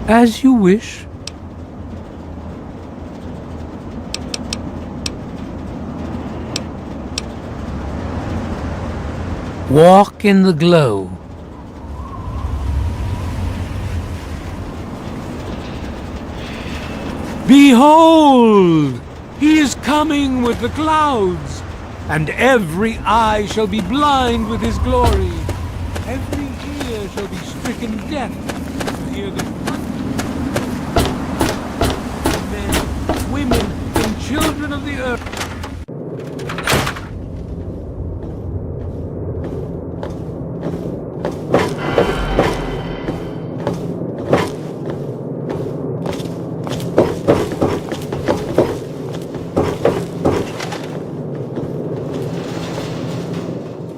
As you wish. Walk in the glow. Behold! He is coming with the clouds, and every eye shall be blind with his glory. Every ear shall be stricken deaf to hear the men, women, and children of the earth.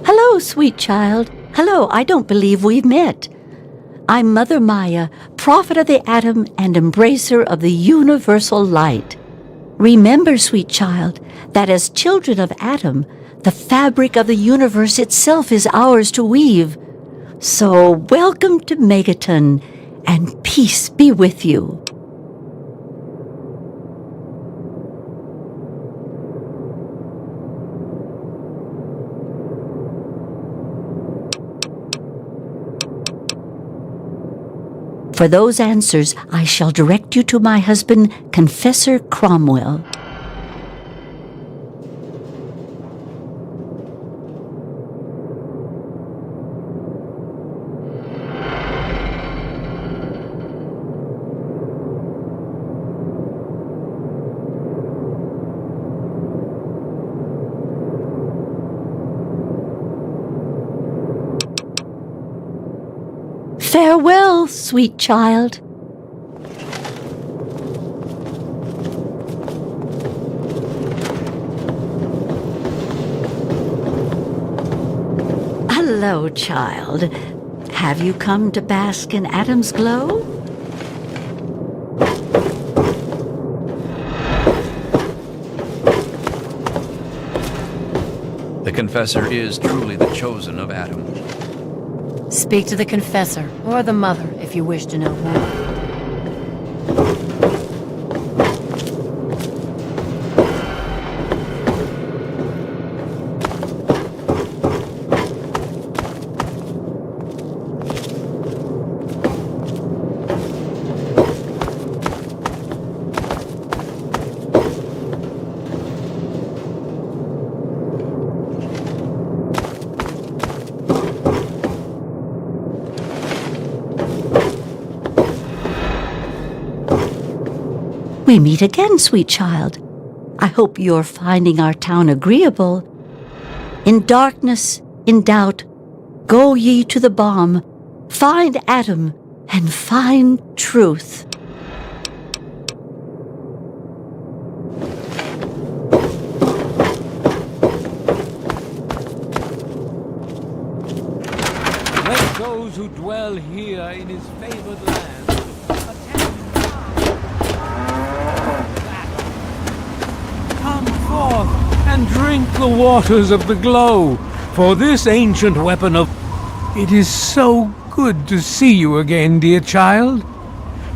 Hello, sweet child. Hello, I don't believe we've met. I'm Mother Maya, prophet of the atom and embracer of the universal light. Remember, sweet child, that as children of Atom, the fabric of the universe itself is ours to weave. So welcome to Megaton, and peace be with you. For those answers, I shall direct you to my husband, Confessor Cromwell. Farewell, sweet child. Hello, child. Have you come to bask in Atom's glow? The Confessor is truly the chosen of Atom. Speak to the Confessor, or the Mother, if you wish to know more. We meet again, sweet child. I hope you're finding our town agreeable. In darkness, in doubt, go ye to the bomb, find Atom, and find truth. Let those who dwell here in his favored land come forth and drink the waters of the glow, for this ancient weapon of... It is so good to see you again, dear child.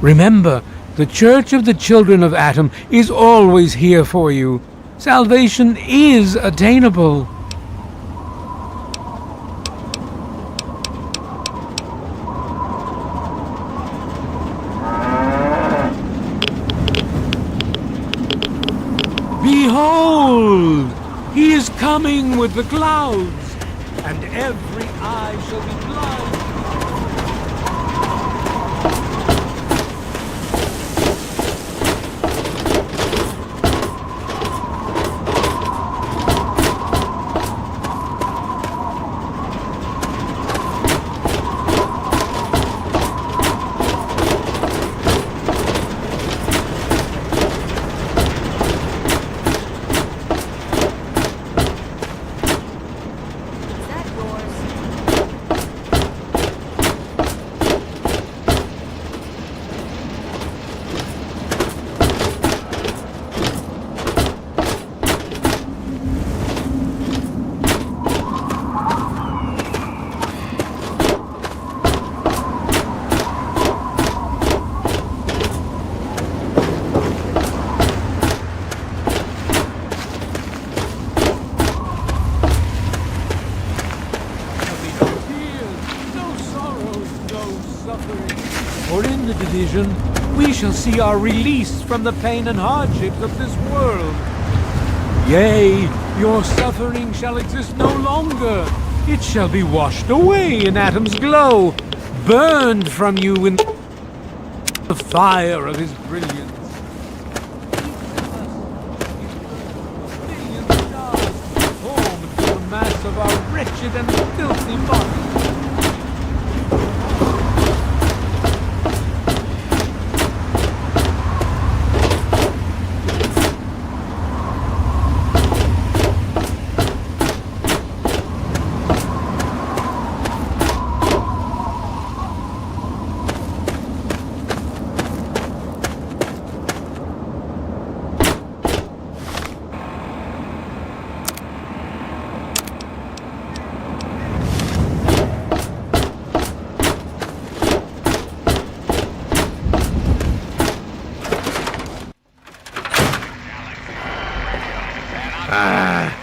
Remember, the Church of the Children of Atom is always here for you. Salvation is attainable. Behold! He is coming with the clouds, and every eye shall be blind. For in the division, we shall see our release from the pain and hardships of this world. Yea, your suffering shall exist no longer. It shall be washed away in Atom's glow, burned from you in the fire of his brilliance. Million stars formed from the mass of our wretched and filthy bodies.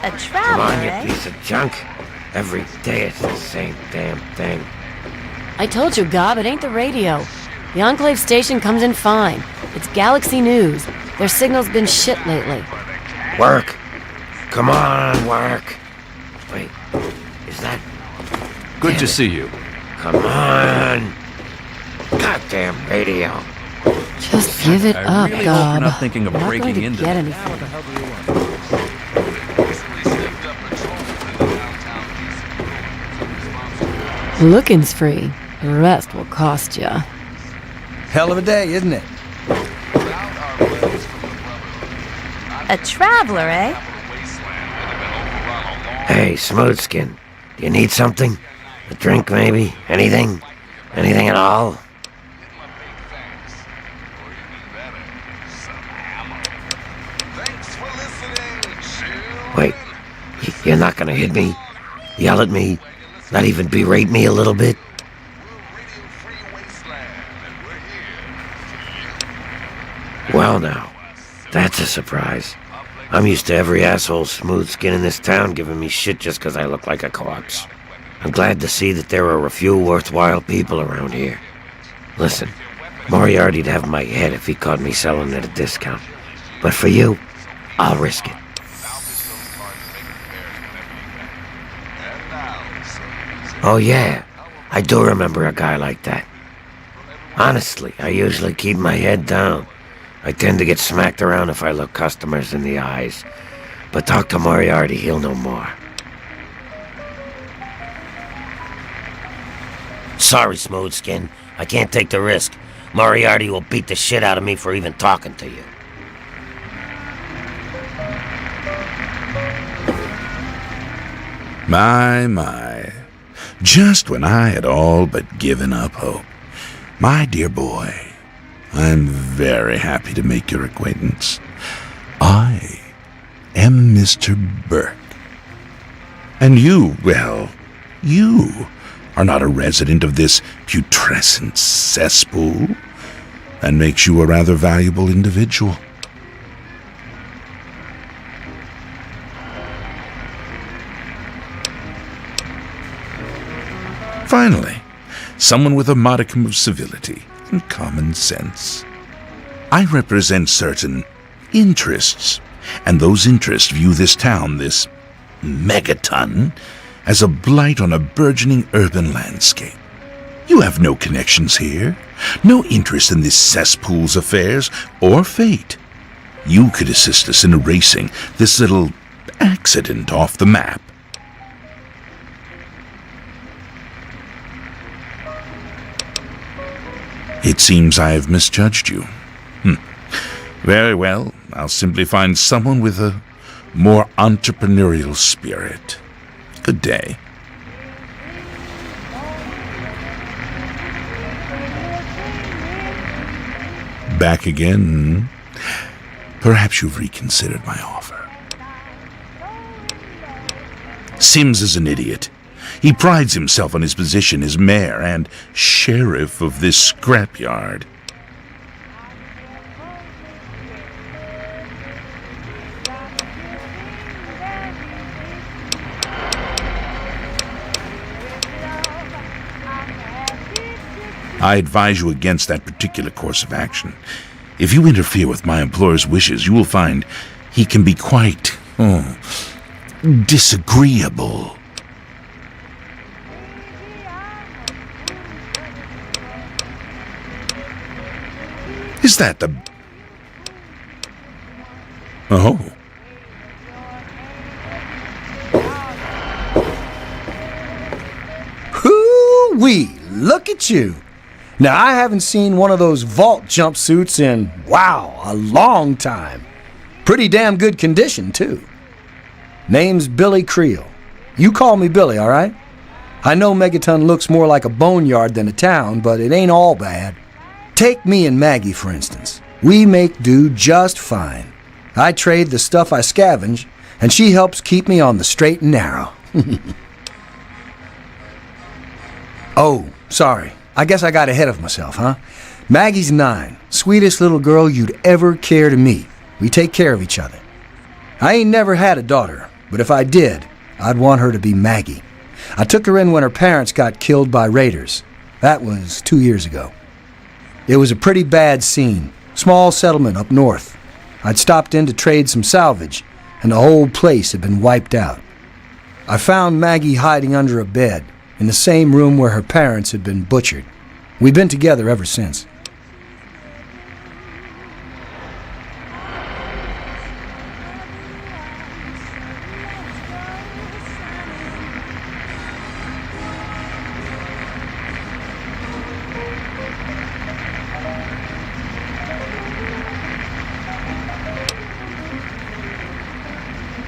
A traveler, come on, you piece of junk. Every day it's the same damn thing. I told you, Gob, it ain't the radio. The Enclave station comes in fine. It's Galaxy News. Their signal's been shit lately. Work. Come on, work. Wait, is that... Good Damn to it. see you. Come on. Goddamn radio. Just give it I up, really hope Gob. you're not thinking of We're not breaking going to into get them. anything. Looking's free. The rest will cost ya. Hell of a day, isn't it? A traveler, eh? Hey, Smoothskin. Do you need something? A drink, maybe? Anything? Anything at all? Wait, you're not gonna hit me? Yell at me? Not even berate me a little bit? Well now, that's a surprise. I'm used to every asshole smooth skin in this town giving me shit just 'cause I look like a corpse. I'm glad to see that there are a few worthwhile people around here. Listen, Moriarty'd have my head if he caught me selling at a discount. But for you, I'll risk it. Oh yeah, I do remember a guy like that. Honestly, I usually keep my head down. I tend to get smacked around if I look customers in the eyes. But talk to Moriarty, he'll know more. Sorry, Smoothskin. I can't take the risk. Moriarty will beat the shit out of me for even talking to you. My. Just when I had all but given up hope. My dear boy, I'm very happy to make your acquaintance. I am Mr. Burke. And you, well, you are not a resident of this putrescent cesspool. That makes you a rather valuable individual. Finally, someone with a modicum of civility and common sense. I represent certain interests and those interests view this town, this megaton, as a blight on a burgeoning urban landscape. You have no connections here, no interest in this cesspool's affairs or fate. You could assist us in erasing this little accident off the map. It seems I have misjudged you. Very well, I'll simply find someone with a more entrepreneurial spirit. Good day. Back again? Perhaps you've reconsidered my offer. Sims is an idiot. He prides himself on his position as mayor and sheriff of this scrapyard. I advise you against that particular course of action. If you interfere with my employer's wishes, you will find he can be quite, disagreeable. Is that the... Oh. Hoo-wee! Look at you! Now, I haven't seen one of those vault jumpsuits in, wow, a long time. Pretty damn good condition, too. Name's Billy Creel. You call me Billy, all right? I know Megaton looks more like a boneyard than a town, but it ain't all bad. Take me and Maggie, for instance. We make do just fine. I trade the stuff I scavenge, and she helps keep me on the straight and narrow. Oh, sorry. I guess I got ahead of myself, huh? Maggie's 9. Sweetest little girl you'd ever care to meet. We take care of each other. I ain't never had a daughter, but if I did, I'd want her to be Maggie. I took her in when her parents got killed by raiders. That was 2 years ago. It was a pretty bad scene. Small settlement up north. I'd stopped in to trade some salvage, and the whole place had been wiped out. I found Maggie hiding under a bed, in the same room where her parents had been butchered. We've been together ever since.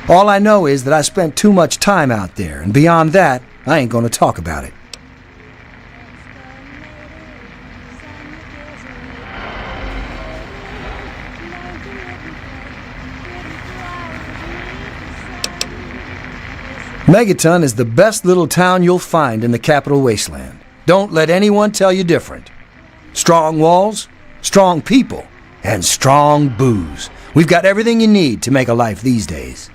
All I know is that I spent too much time out there, and beyond that, I ain't gonna talk about it. Megaton is the best little town you'll find in the Capital Wasteland. Don't let anyone tell you different. Strong walls, strong people, and strong booze. We've got everything you need to make a life these days.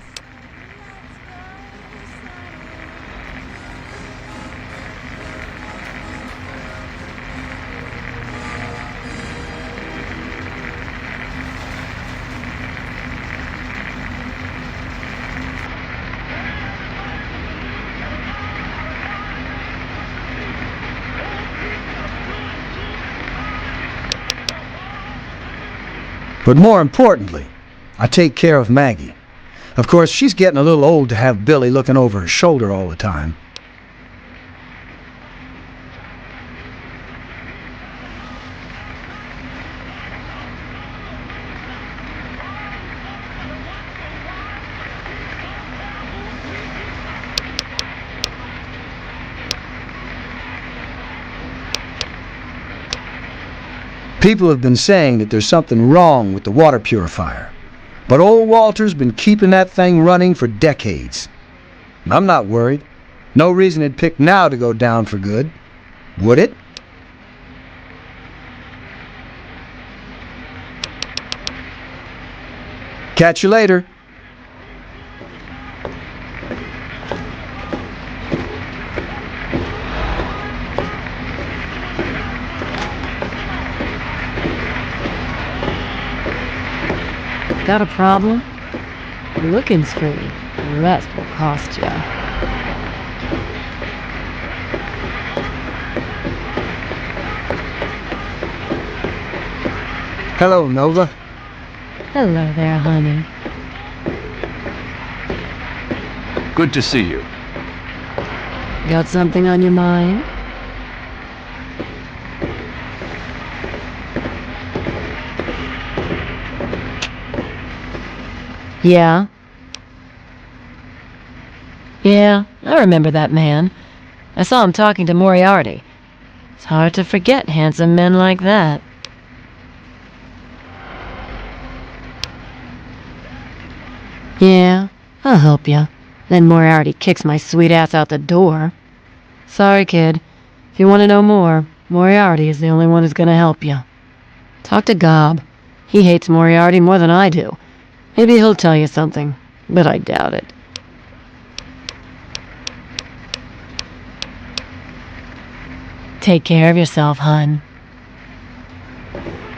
But more importantly, I take care of Maggie. Of course, she's getting a little old to have Billy looking over her shoulder all the time. People have been saying that there's something wrong with the water purifier. But old Walter's been keeping that thing running for decades. I'm not worried. No reason it'd pick now to go down for good. Would it? Catch you later. Got a problem? Looking's free. The rest will cost ya. Hello, Nova. Hello there, honey. Good to see you. Got something on your mind? Yeah? Yeah, I remember that man. I saw him talking to Moriarty. It's hard to forget handsome men like that. Yeah, I'll help ya. Then Moriarty kicks my sweet ass out the door. Sorry, kid. If you want to know more, Moriarty is the only one who's gonna help you. Talk to Gob. He hates Moriarty more than I do. Maybe he'll tell you something, but I doubt it. Take care of yourself, hun.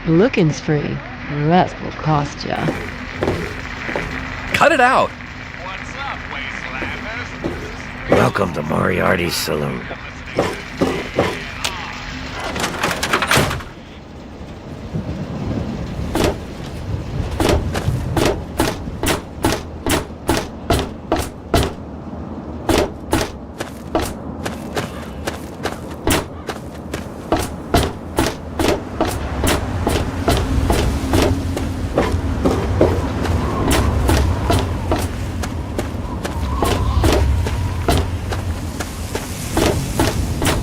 Looking's free. The rest will cost ya. Cut it out! Welcome to Moriarty's saloon.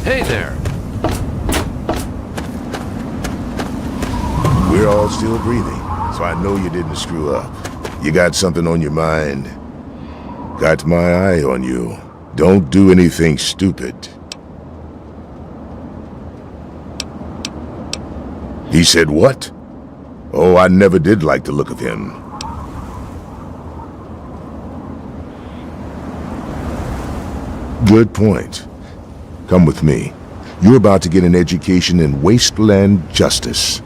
Hey there. We're all still breathing, so I know you didn't screw up. You got something on your mind. Got my eye on you. Don't do anything stupid. He said what? Oh, I never did like the look of him. Good point. Come with me. You're about to get an education in wasteland justice.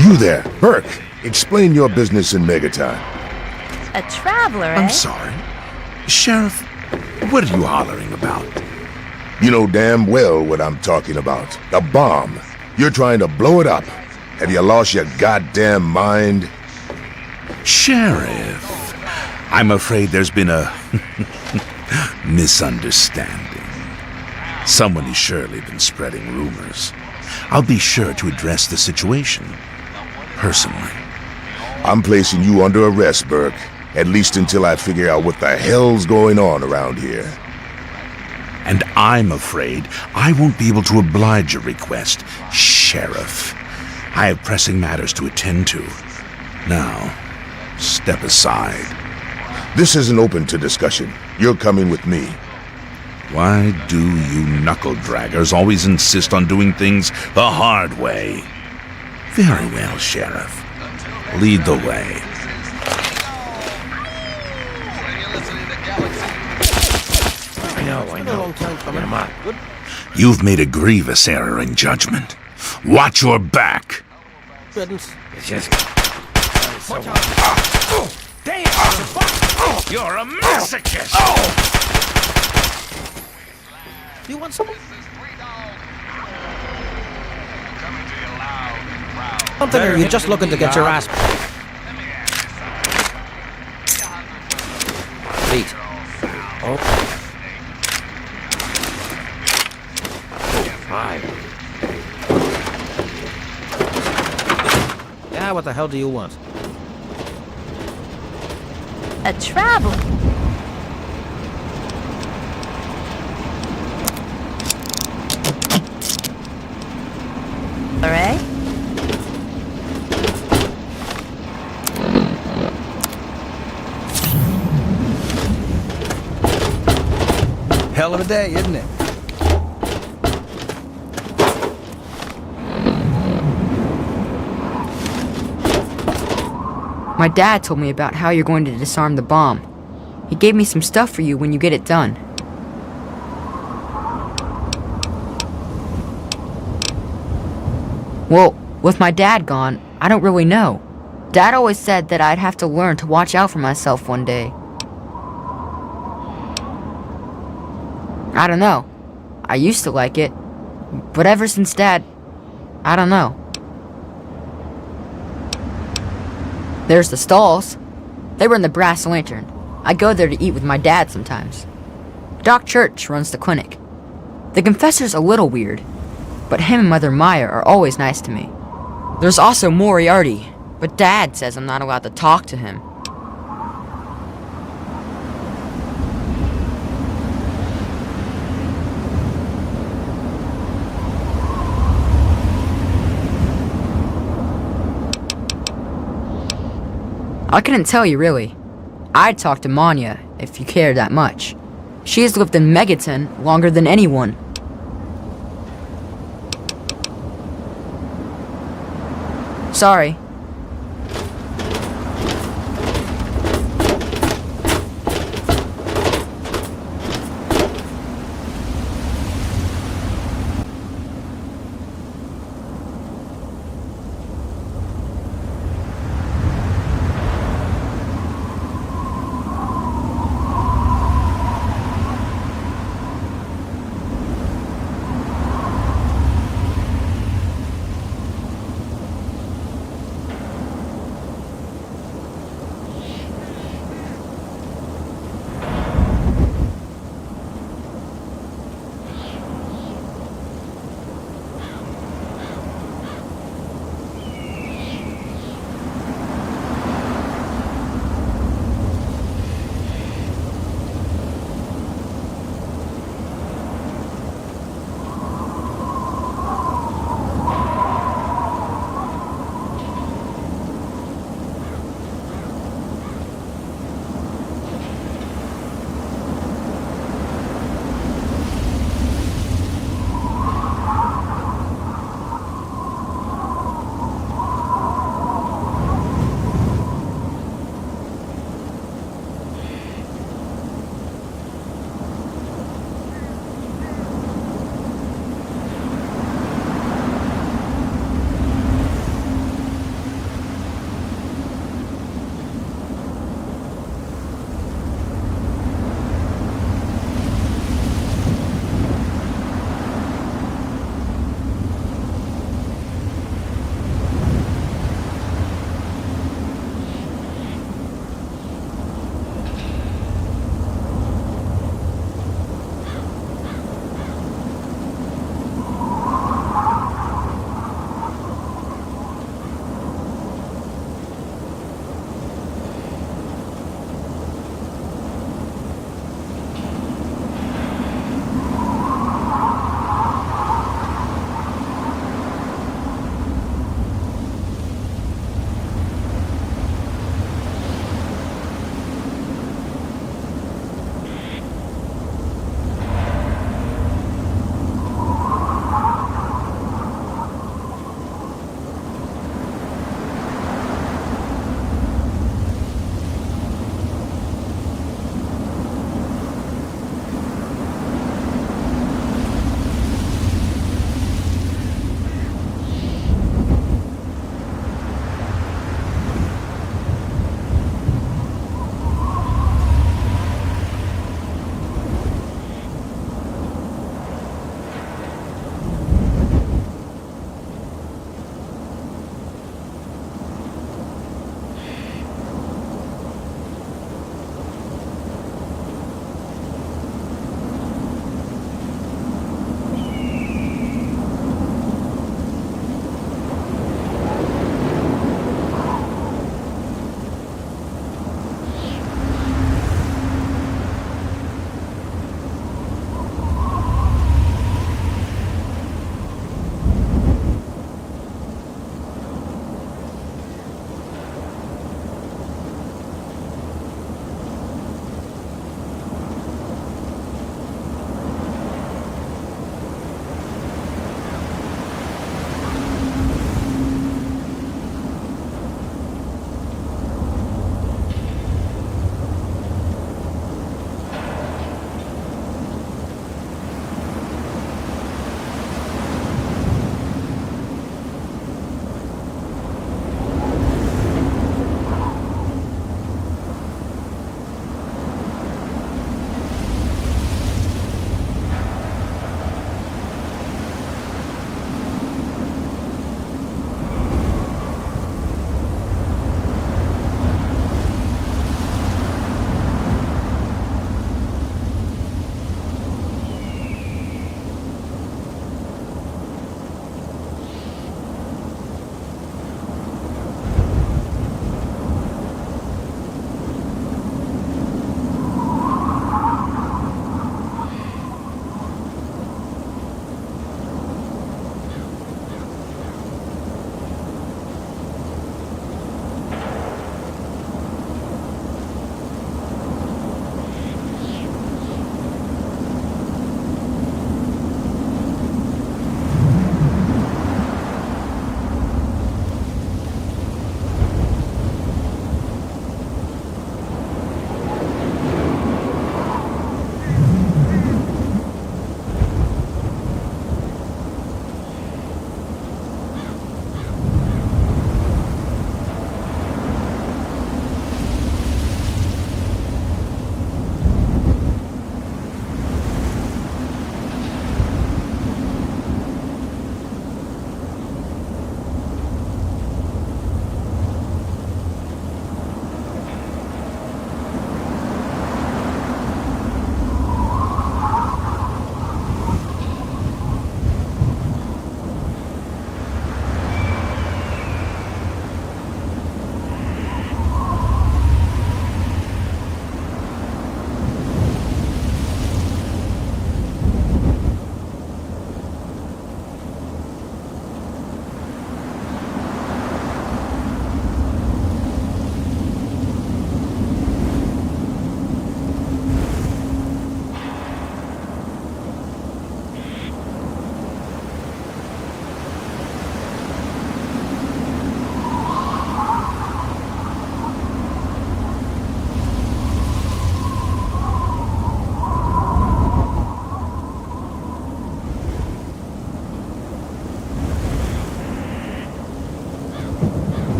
You there, Burke. Explain your business in Megaton. A traveler, eh? I'm sorry. Sheriff, what are you hollering about? You know damn well what I'm talking about. A bomb. You're trying to blow it up. Have you lost your goddamn mind? Sheriff, I'm afraid there's been a misunderstanding. Someone has surely been spreading rumors. I'll be sure to address the situation personally. I'm placing you under arrest, Burke. At least until I figure out what the hell's going on around here. And I'm afraid I won't be able to oblige your request, Sheriff. I have pressing matters to attend to. Now, step aside. This isn't open to discussion. You're coming with me. Why do you knuckle-draggers always insist on doing things the hard way? Very well, Sheriff. Lead the way. I know. Come on. You've made a grievous error in judgment. Watch your back. It's just... Damn! You're a masochist! You want some? Something, or you're just looking to get your ass... Beat. Oh. Five. Yeah, what the hell do you want? a travel. All right. Hell of a day, isn't it? My dad told me about how you're going to disarm the bomb. He gave me some stuff for you when you get it done. Well, with my dad gone, I don't really know. Dad always said that I'd have to learn to watch out for myself one day. I don't know. I used to like it. But ever since Dad, I don't know. There's the stalls. They were in the Brass Lantern. I go there to eat with my dad sometimes. Doc Church runs the clinic. The confessor's a little weird, but him and Mother Maya are always nice to me. There's also Moriarty, but Dad says I'm not allowed to talk to him. I couldn't tell you, really. I'd talk to Manya, if you cared that much. She has lived in Megaton longer than anyone. Sorry.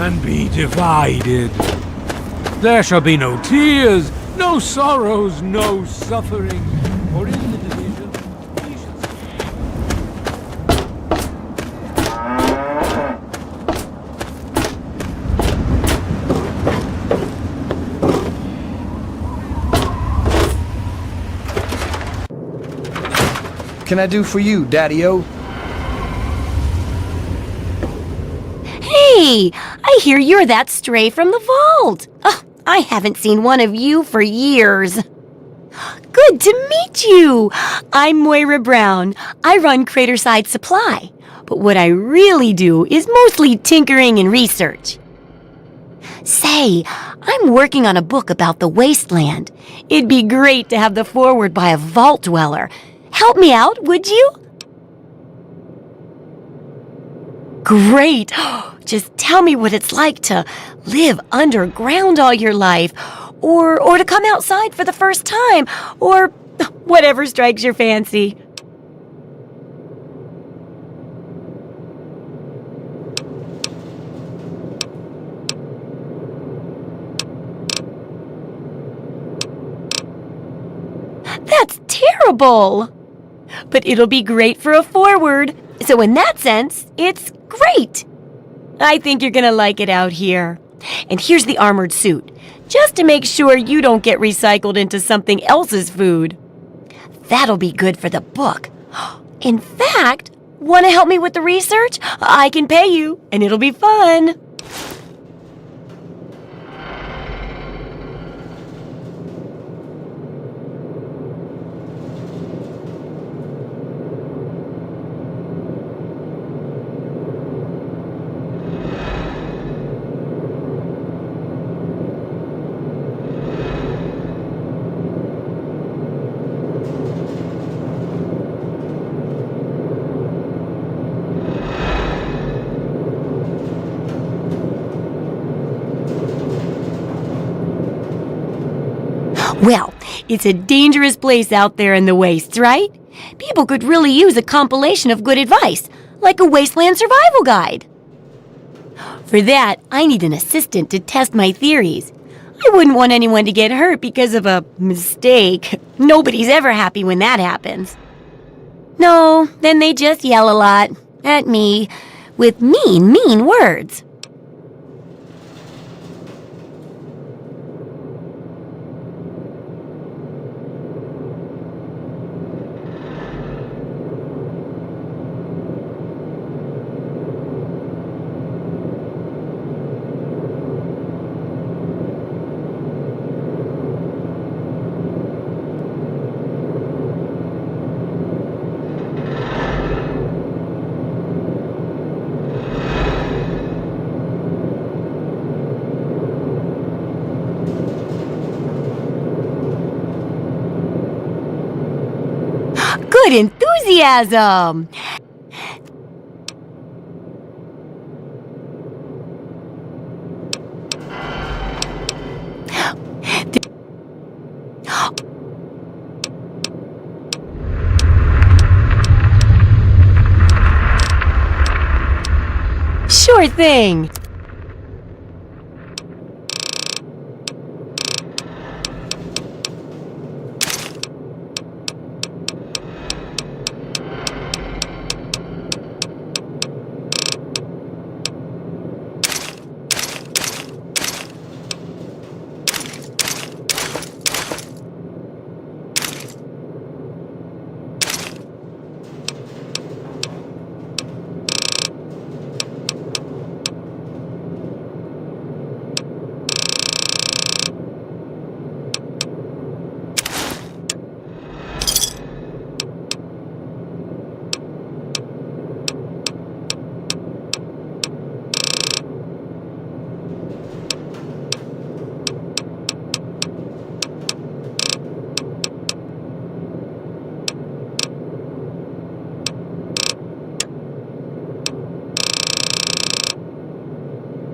and be divided. There shall be no tears, no sorrows, no suffering, for in the division we shall Can I do for you, Daddy-O? Hey, I hear you're that stray from the vault. Oh, I haven't seen one of you for years. Good to meet you. I'm Moira Brown. I run Craterside Supply. But what I really do is mostly tinkering and research. Say, I'm working on a book about the wasteland. It'd be great to have the foreword by a vault dweller. Help me out, would you? Great! Just tell me what it's like to live underground all your life, or to come outside for the first time, or whatever strikes your fancy. That's terrible! But it'll be great for a foreword, so in that sense, it's great. I think you're gonna like it out here. And here's the armored suit, just to make sure you don't get recycled into something else's food. That'll be good for the book. In fact, want to help me with the research? I can pay you, and it'll be fun. Well, it's a dangerous place out there in the wastes, right? People could really use a compilation of good advice, like a wasteland survival guide. For that, I need an assistant to test my theories. I wouldn't want anyone to get hurt because of a mistake. Nobody's ever happy when that happens. No, then they just yell a lot at me with mean words. Good enthusiasm! Sure thing!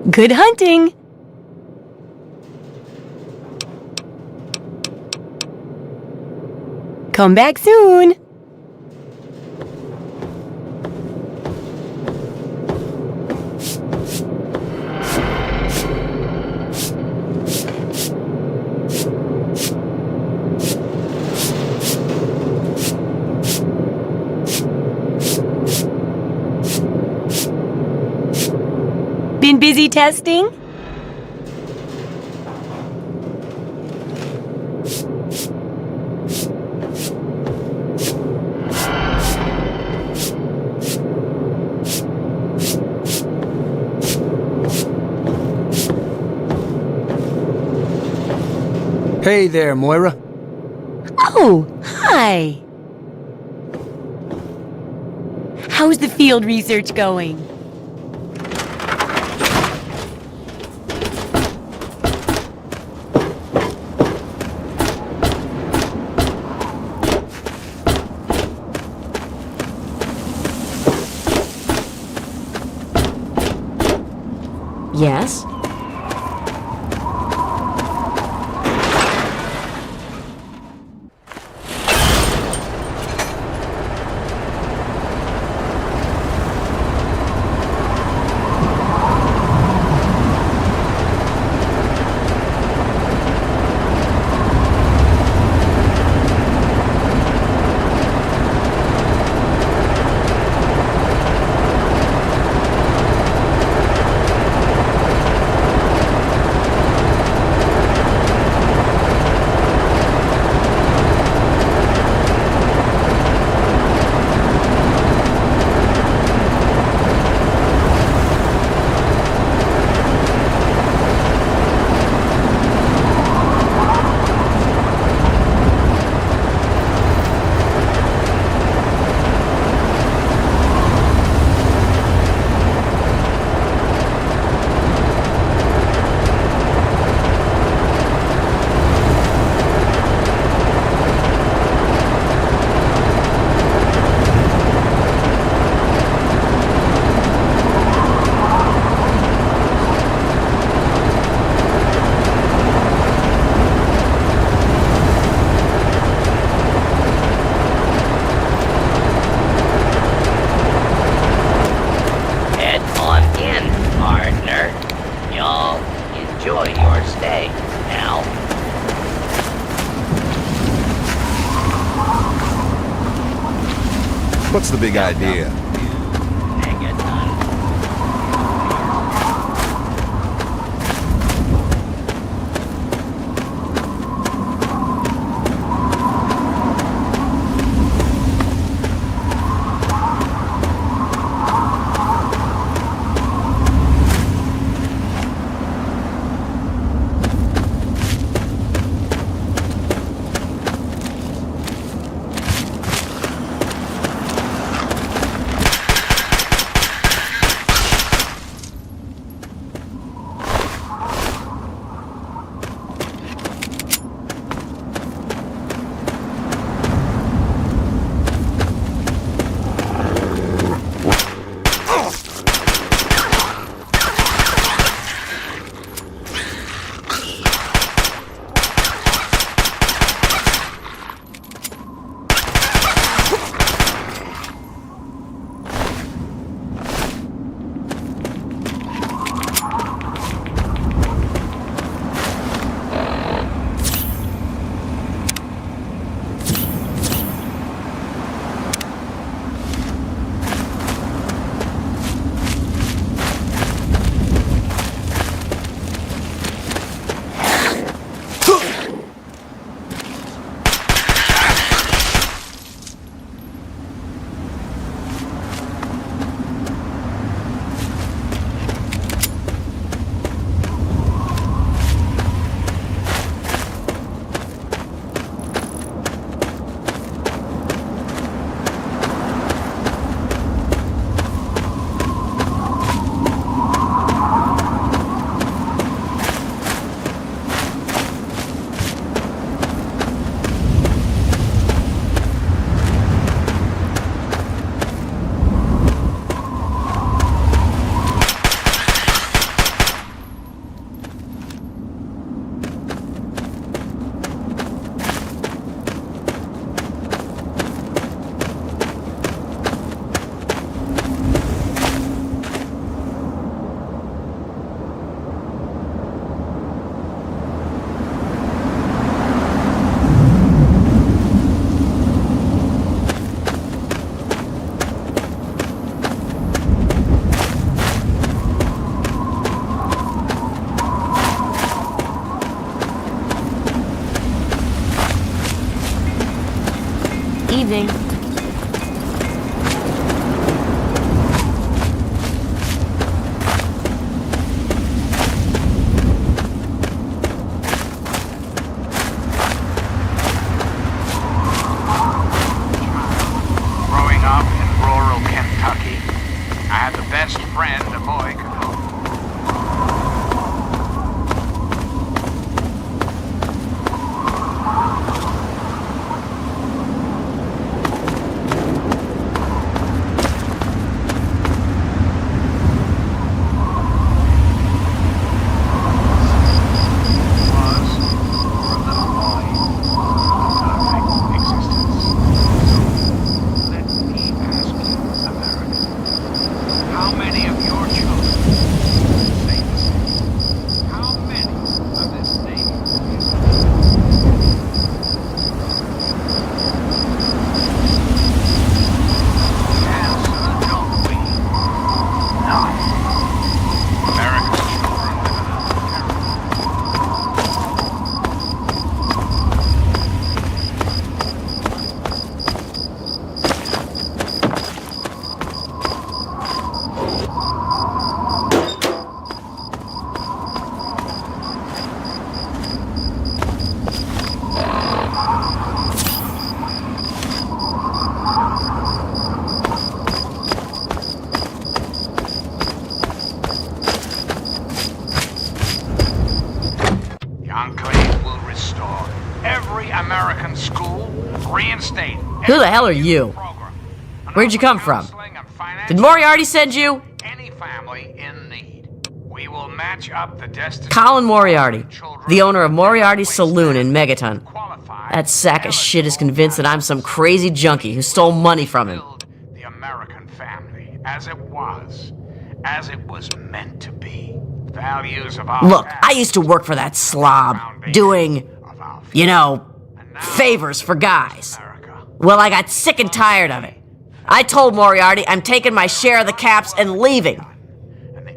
Good hunting! Come back soon! Been busy testing? Hey there, Moira. Oh, hi. How's the field research going? Yes? What's the big idea? Who the hell are you? Where'd you come from? Did Moriarty send you? Any family in need. We will match up the destiny. Colin Moriarty, the owner of Moriarty's Saloon in Megaton. That sack of shit is convinced that I'm some crazy junkie who stole money from him. The American family, as it was meant to be. Values of our Look, I used to work for that slob, doing, favors for guys. Well, I got sick and tired of it. I told Moriarty I'm taking my share of the caps and leaving.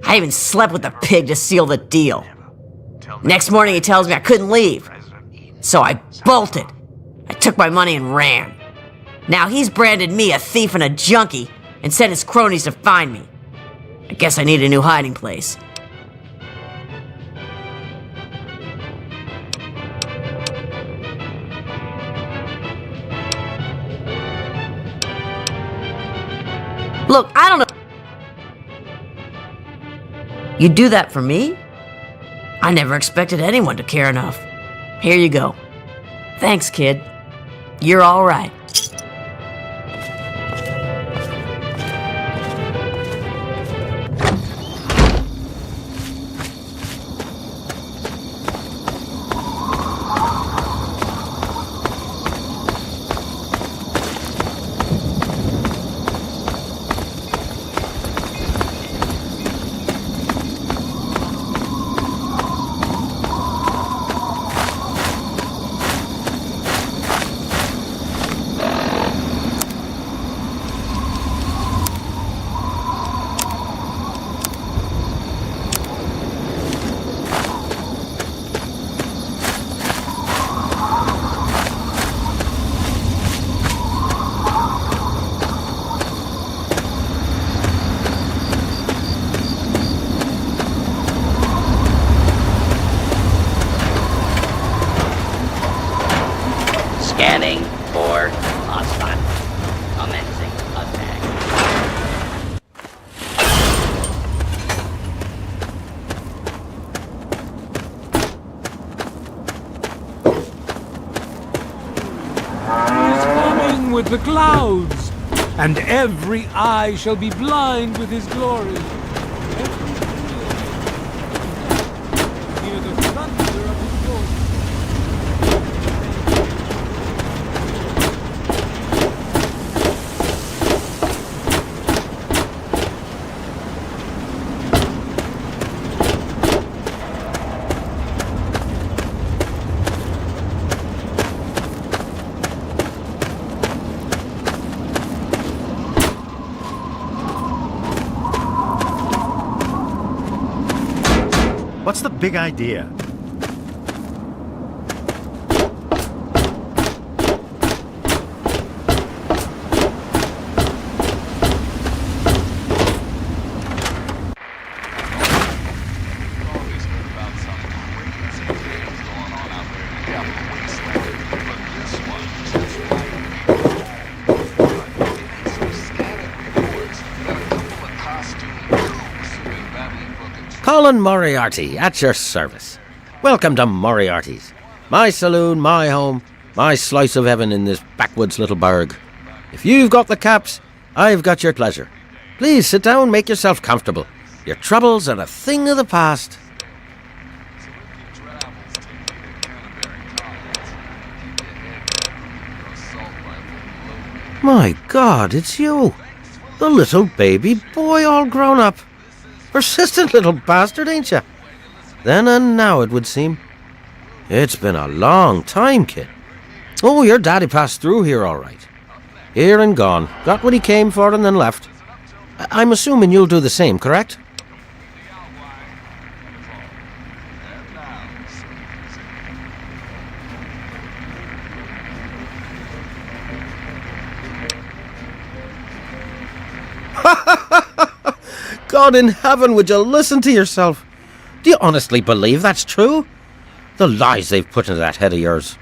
I even slept with the pig to seal the deal. Next morning he tells me I couldn't leave. So I bolted. I took my money and ran. Now he's branded me a thief and a junkie and sent his cronies to find me. I guess I need a new hiding place. Look, I don't know. You do that for me? I never expected anyone to care enough. Here you go. Thanks, kid. You're all right. Scanning for hostile. Commencing attack. He's coming with the clouds, and every eye shall be blind with his glory. Hear the thunder of his voice. What's the big idea? Colin Moriarty, at your service. Welcome to Moriarty's. My saloon, my home, my slice of heaven in this backwoods little burg. If you've got the caps, I've got your pleasure. Please sit down, make yourself comfortable. Your troubles are a thing of the past. My God, it's you. The little baby boy all grown up. Persistent little bastard, ain't you? Then and now, it would seem. It's been a long time, kid. Oh, your daddy passed through here all right. Here and gone. Got what he came for and then left. I'm assuming you'll do the same, correct? God in heaven, would you listen to yourself? Do you honestly believe that's true? The lies they've put into that head of yours.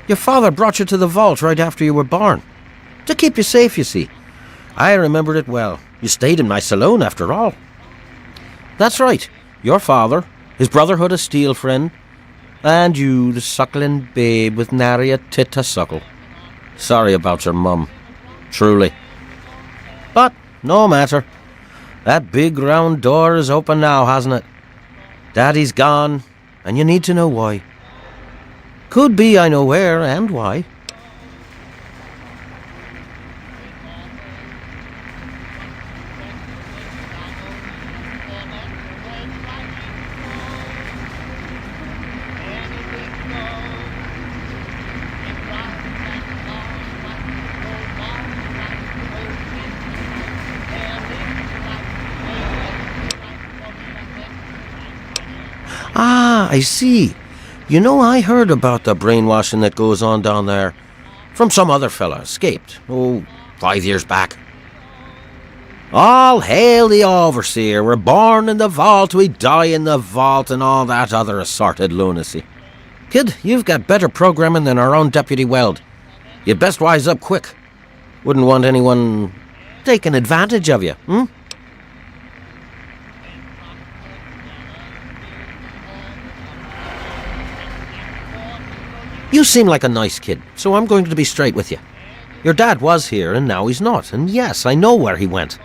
Your father brought you to the vault right after you were born. To keep you safe, you see. I remember it well. You stayed in my saloon, after all. That's right. Your father, his Brotherhood of Steel friend, and you, the suckling babe with nary a tit to suckle. Sorry about your mum. Truly. But no matter. That big round door is open now, hasn't it? Daddy's gone, and you need to know why. Could be I know where and why. Ah, I see. You know, I heard about the brainwashing that goes on down there. From some other fella, escaped. 5 years back. All hail the overseer. We're born in the vault, we die in the vault, and all that other assorted lunacy. Kid, you've got better programming than our own Deputy Weld. You'd best wise up quick. Wouldn't want anyone taking advantage of you, hmm? You seem like a nice kid, so I'm going to be straight with you. Your dad was here, and now he's not, and yes, I know where he went.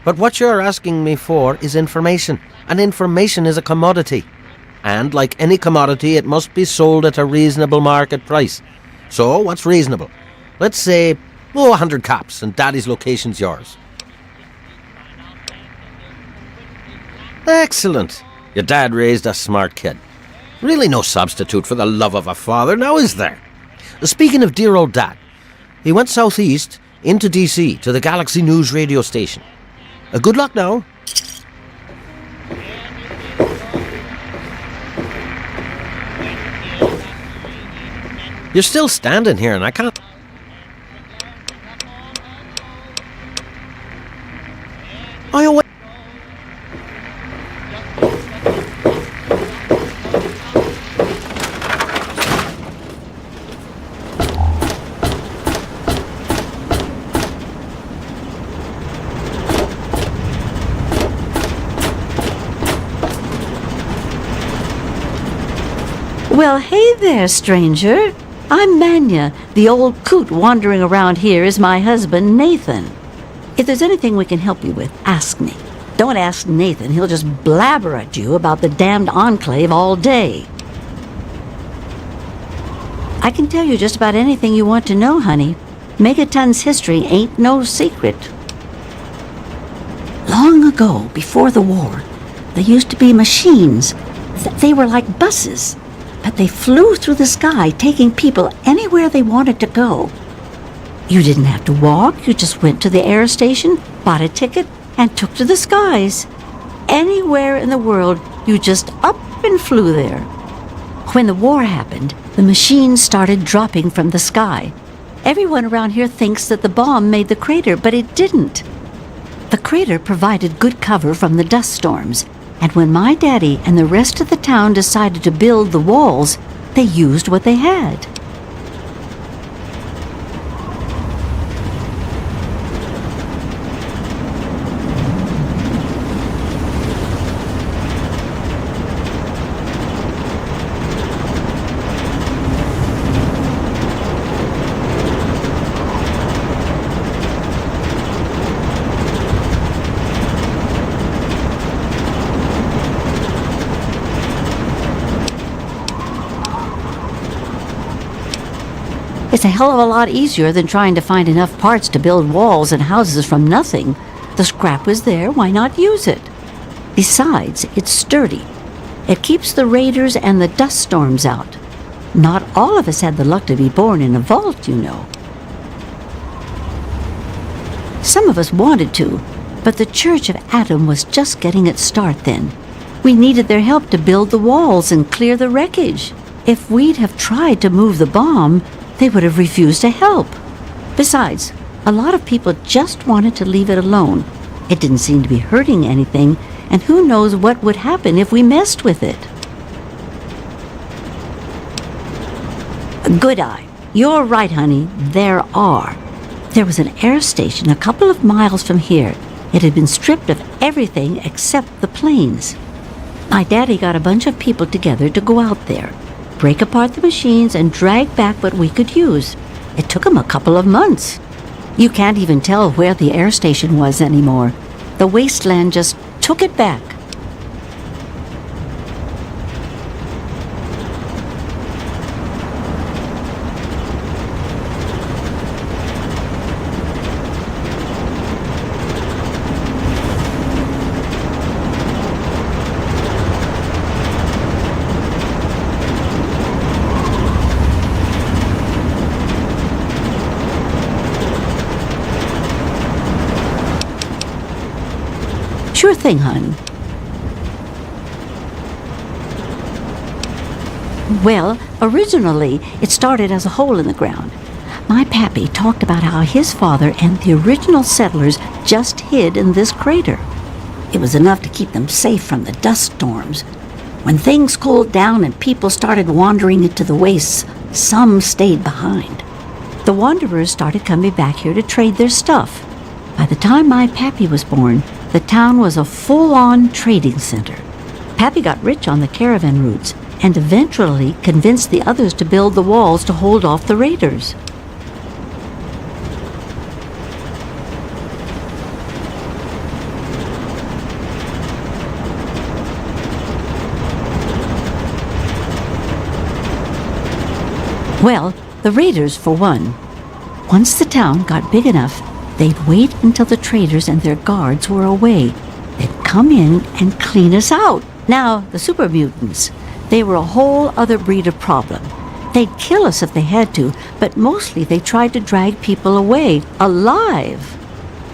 But what you're asking me for is information, and information is a commodity. And like any commodity, it must be sold at a reasonable market price. So, what's reasonable? Let's say, 100 caps, and Daddy's location's yours. Excellent. Your dad raised a smart kid. Really no substitute for the love of a father, now is there? Speaking of dear old Dad, he went southeast into D.C. to the Galaxy News radio station. Good luck now. You're still standing here and I can't... Oh, Well, hey there, stranger. I'm Manya. The old coot wandering around here is my husband, Nathan. If there's anything we can help you with, ask me. Don't ask Nathan. He'll just blabber at you about the damned Enclave all day. I can tell you just about anything you want to know, honey. Megaton's history ain't no secret. Long ago, before the war, there used to be machines. They were like buses. But they flew through the sky, taking people anywhere they wanted to go. You didn't have to walk, you just went to the air station, bought a ticket, and took to the skies. Anywhere in the world, you just up and flew there. When the war happened, the machines started dropping from the sky. Everyone around here thinks that the bomb made the crater, but it didn't. The crater provided good cover from the dust storms. And when my daddy and the rest of the town decided to build the walls, they used what they had. It's a hell of a lot easier than trying to find enough parts to build walls and houses from nothing. The scrap was there, why not use it? Besides, it's sturdy. It keeps the raiders and the dust storms out. Not all of us had the luck to be born in a vault, you know. Some of us wanted to, but the Church of Atom was just getting its start then. We needed their help to build the walls and clear the wreckage. If we'd have tried to move the bomb, they would have refused to help. Besides, a lot of people just wanted to leave it alone. It didn't seem to be hurting anything, and who knows what would happen if we messed with it. Good eye. You're right, honey. There are. There was an air station a couple of miles from here. It had been stripped of everything except the planes. My daddy got a bunch of people together to go out there, break apart the machines, and drag back what we could use. It took 'em a couple of months. You can't even tell where the air station was anymore. The wasteland just took it back. Sure thing, hon. Well, originally, it started as a hole in the ground. My pappy talked about how his father and the original settlers just hid in this crater. It was enough to keep them safe from the dust storms. When things cooled down and people started wandering into the wastes, some stayed behind. The wanderers started coming back here to trade their stuff. By the time my pappy was born, the town was a full-on trading center. Pappy got rich on the caravan routes and eventually convinced the others to build the walls to hold off the raiders. Well, the raiders for one. Once the town got big enough, they'd wait until the traders and their guards were away. They'd come in and clean us out. Now, the super mutants, they were a whole other breed of problem. They'd kill us if they had to, but mostly they tried to drag people away, alive.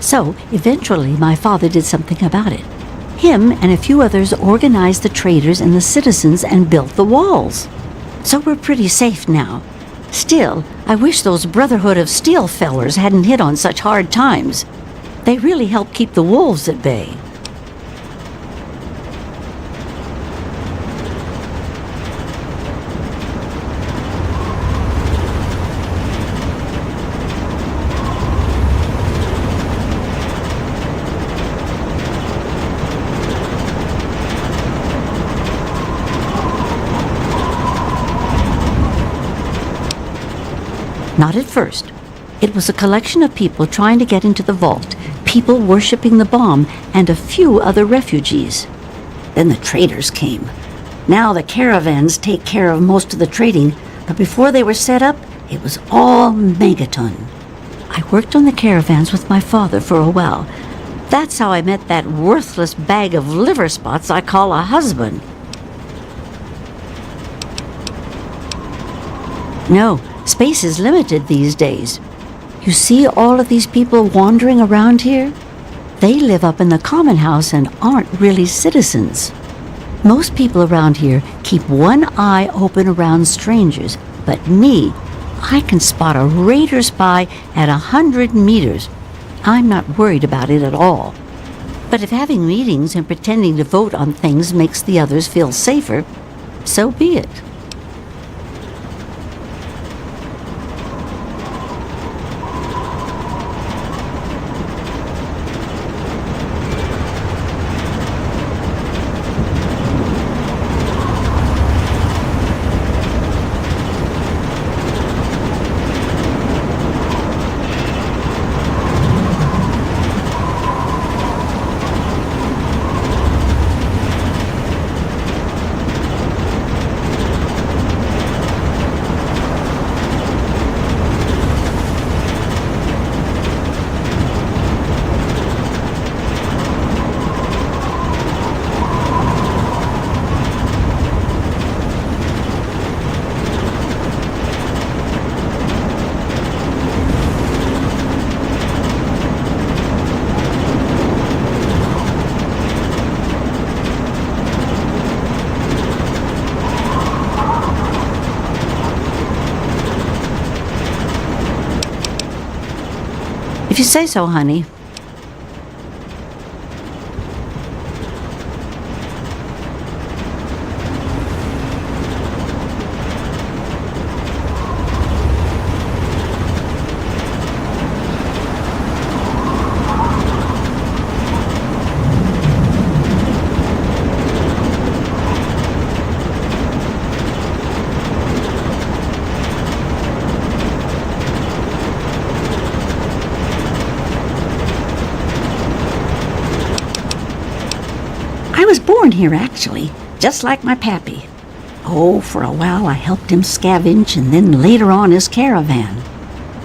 So, eventually, my father did something about it. Him and a few others organized the traders and the citizens and built the walls. So we're pretty safe now. Still, I wish those Brotherhood of Steel fellers hadn't hit on such hard times. They really helped keep the wolves at bay. Not at first. It was a collection of people trying to get into the vault, people worshipping the bomb, and a few other refugees. Then the traders came. Now the caravans take care of most of the trading, but before they were set up, it was all Megaton. I worked on the caravans with my father for a while. That's how I met that worthless bag of liver spots I call a husband. No, space is limited these days. You see all of these people wandering around here? They live up in the common house and aren't really citizens. Most people around here keep one eye open around strangers, but me, I can spot a raider spy at 100 meters. I'm not worried about it at all. But if having meetings and pretending to vote on things makes the others feel safer, so be it. If you say so, honey. was born here, actually, just like my pappy. Oh, for a while I helped him scavenge, and then later on his caravan.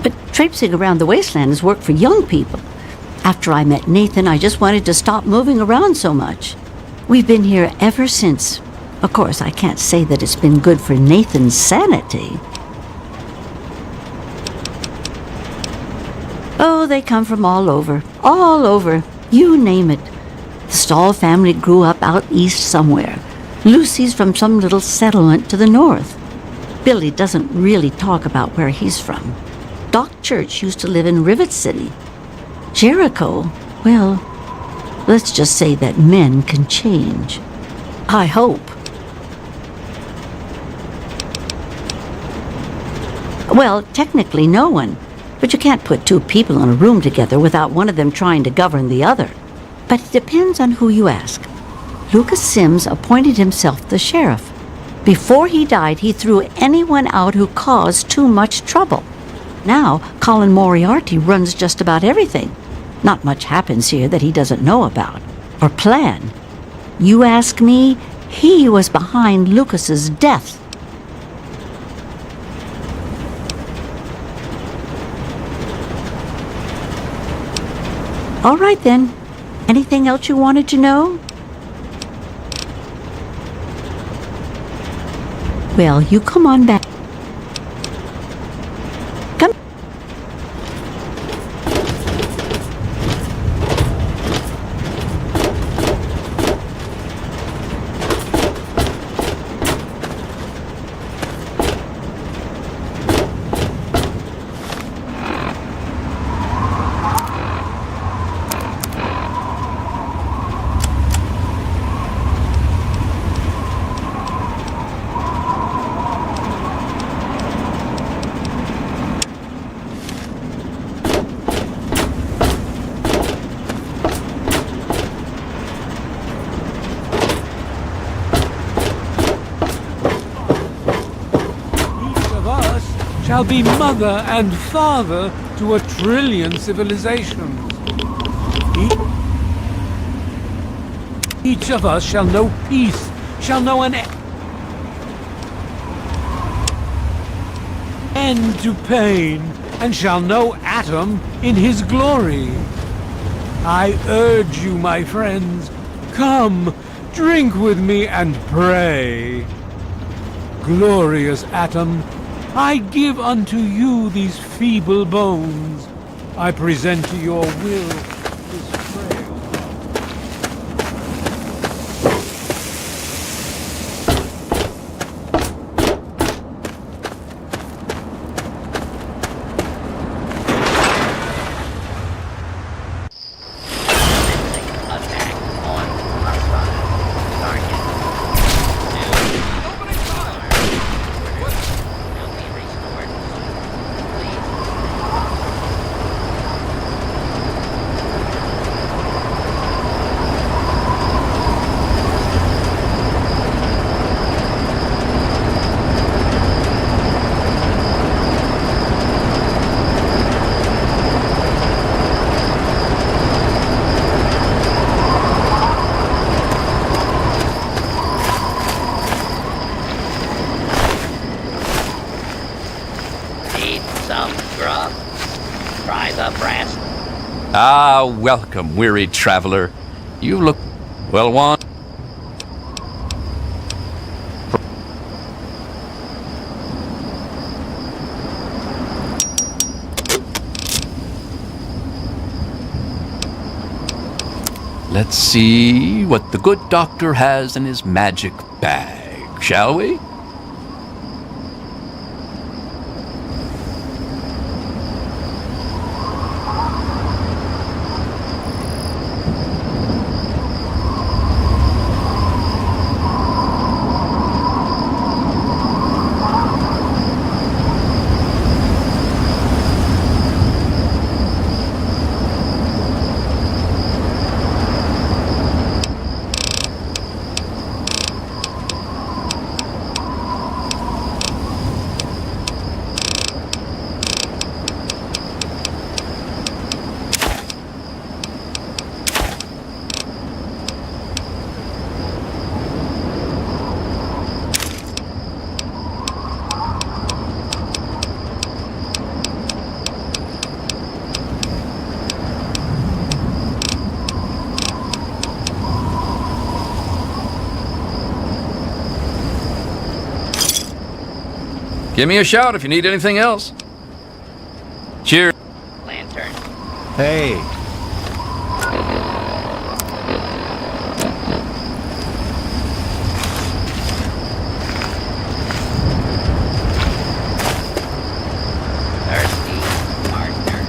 But traipsing around the wasteland is work for young people. After I met Nathan, I just wanted to stop moving around so much. We've been here ever since. Of course, I can't say that it's been good for Nathan's sanity. Oh, they come from all over. All over. You name it. The Stahl family grew up out east somewhere. Lucy's from some little settlement to the north. Billy doesn't really talk about where he's from. Doc Church used to live in Rivet City. Jericho, well, let's just say that men can change. I hope. Well, technically no one. But you can't put two people in a room together without one of them trying to govern the other. But it depends on who you ask. Lucas Sims appointed himself the sheriff. Before he died, he threw anyone out who caused too much trouble. Now, Colin Moriarty runs just about everything. Not much happens here that he doesn't know about or plan. You ask me, he was behind Lucas's death. All right, then. Anything else you wanted to know? Well, you come on back. Come. Shall be mother and father to 1,000,000,000 civilizations. Each of us shall know peace, shall know an end to pain, and shall know Atom in his glory. I urge you, my friends, come, drink with me and pray. Glorious Atom, I give unto you these feeble bones. I present to your will this frail. Ah, welcome, weary traveler. You look well want. Let's see what the good doctor has in his magic bag, shall we? Give me a shout if you need anything else. Cheers. Lantern. Hey, Thirsty partner.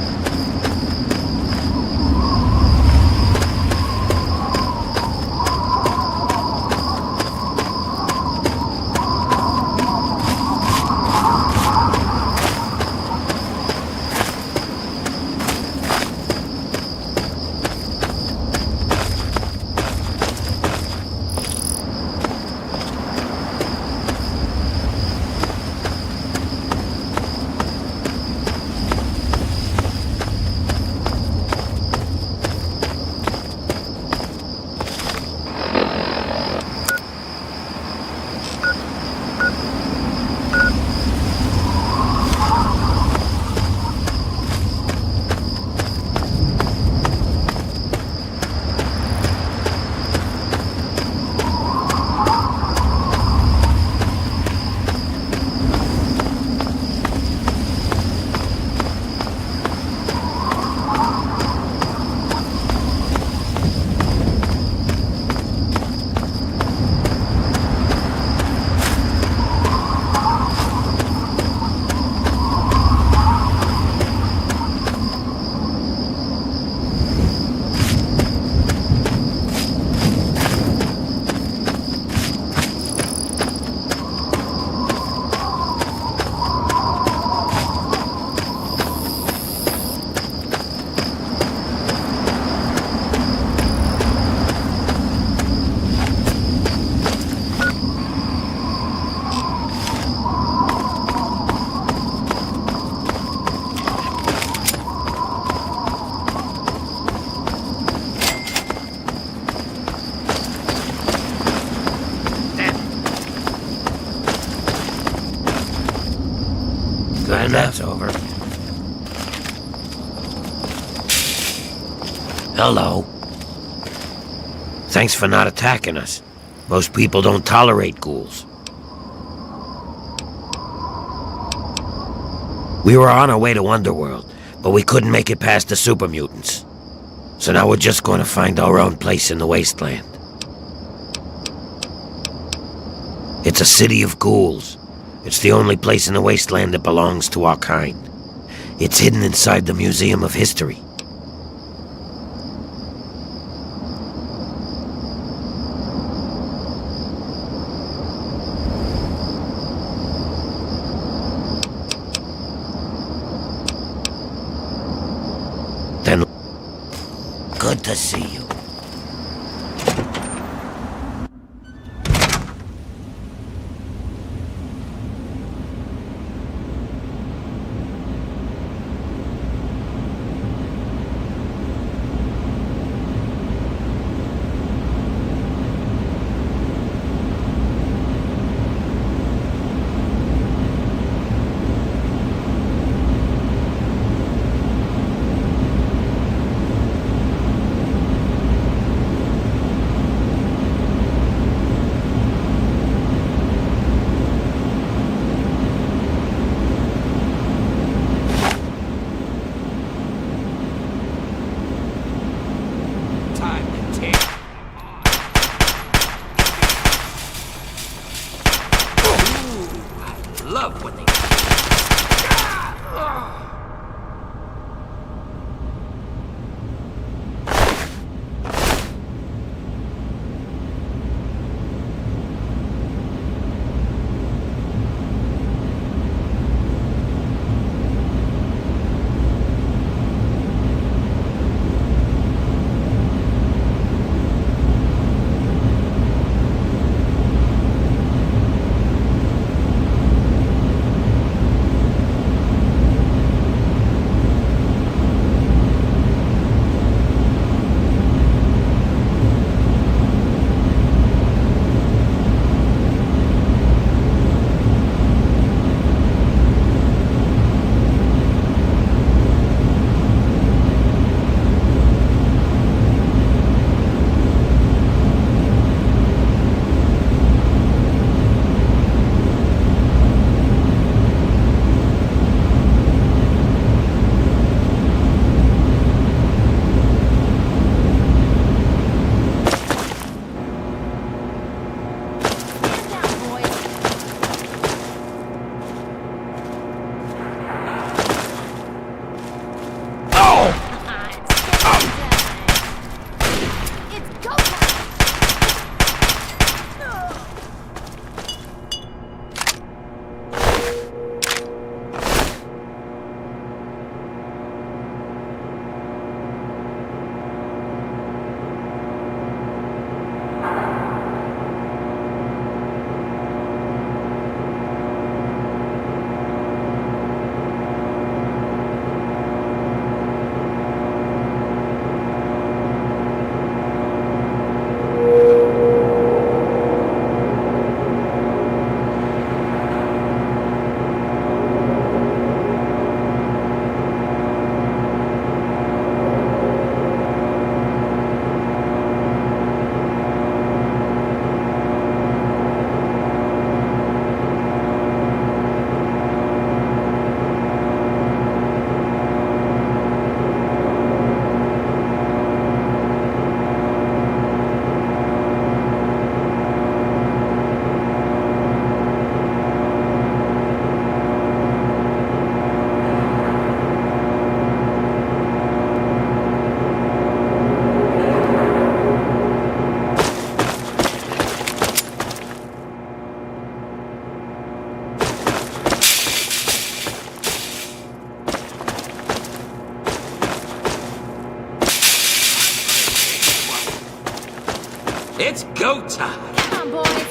Glad that's over. Hello. Thanks for not attacking us. Most people don't tolerate ghouls. We were on our way to Underworld, but we couldn't make it past the super mutants. So now we're just going to find our own place in the wasteland. It's a city of ghouls. It's the only place in the wasteland that belongs to our kind. It's hidden inside the Museum of History. Then, good to see you. Love when they... It's go time! Come on, boys.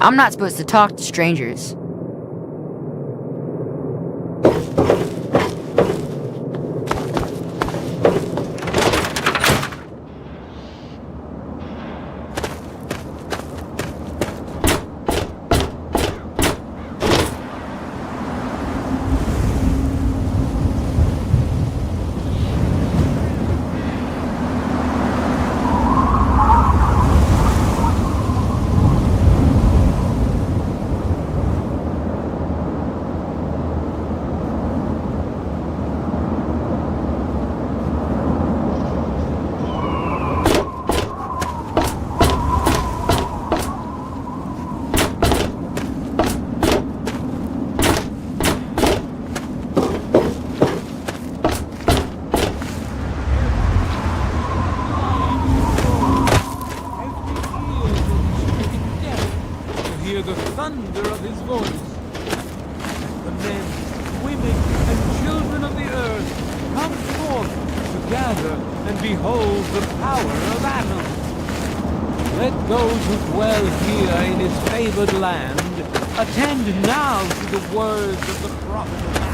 I'm not supposed to talk to strangers. Hear the thunder of his voice. The men, women, and children of the earth come forth to gather and behold the power of Atom. Let those who dwell here in his favored land attend now to the words of the prophet of Atom.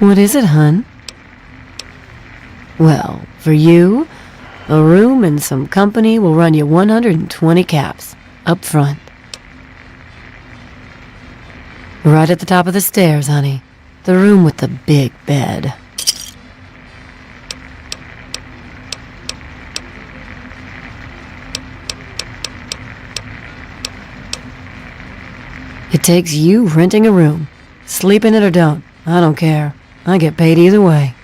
What is it, hun? Well, for you, a room and some company will run you 120 caps, up front. Right at the top of the stairs, honey. The room with the big bed. It takes you renting a room. Sleep in it or don't, I don't care. I get paid either way.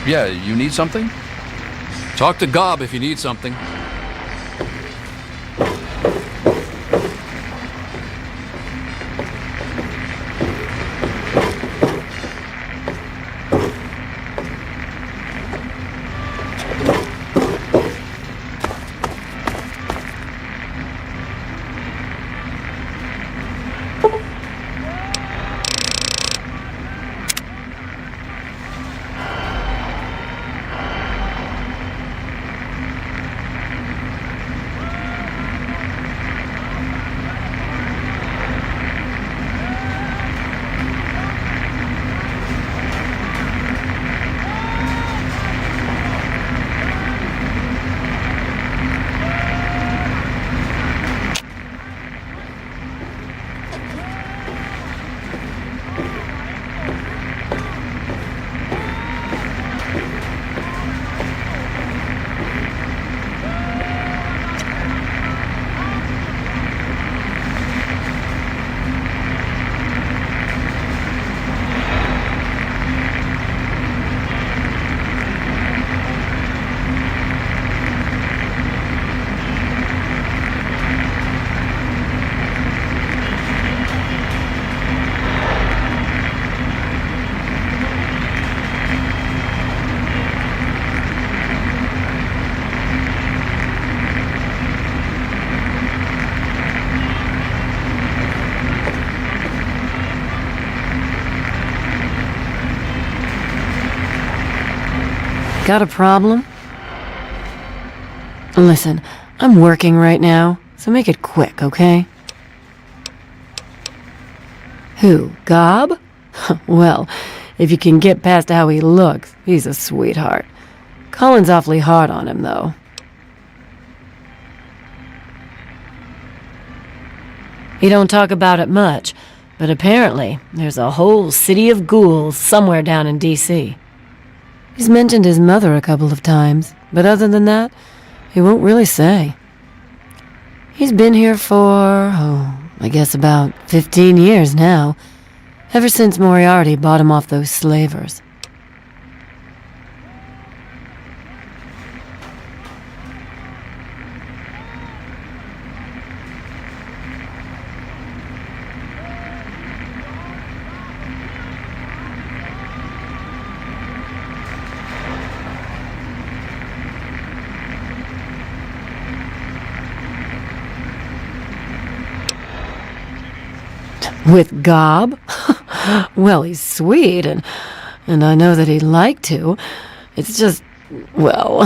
Yeah, you need something? Talk to Gob if you need something. Got a problem? Listen, I'm working right now, so make it quick, okay? Who, Gob? Well, if you can get past how he looks, he's a sweetheart. Colin's awfully hard on him, though. He don't talk about it much, but apparently there's a whole city of ghouls somewhere down in D.C. He's mentioned his mother a couple of times, but other than that, he won't really say. He's been here for, I guess about 15 years now, ever since Moriarty bought him off those slavers. With Gob? Well, he's sweet, and I know that he'd like to. It's just, well,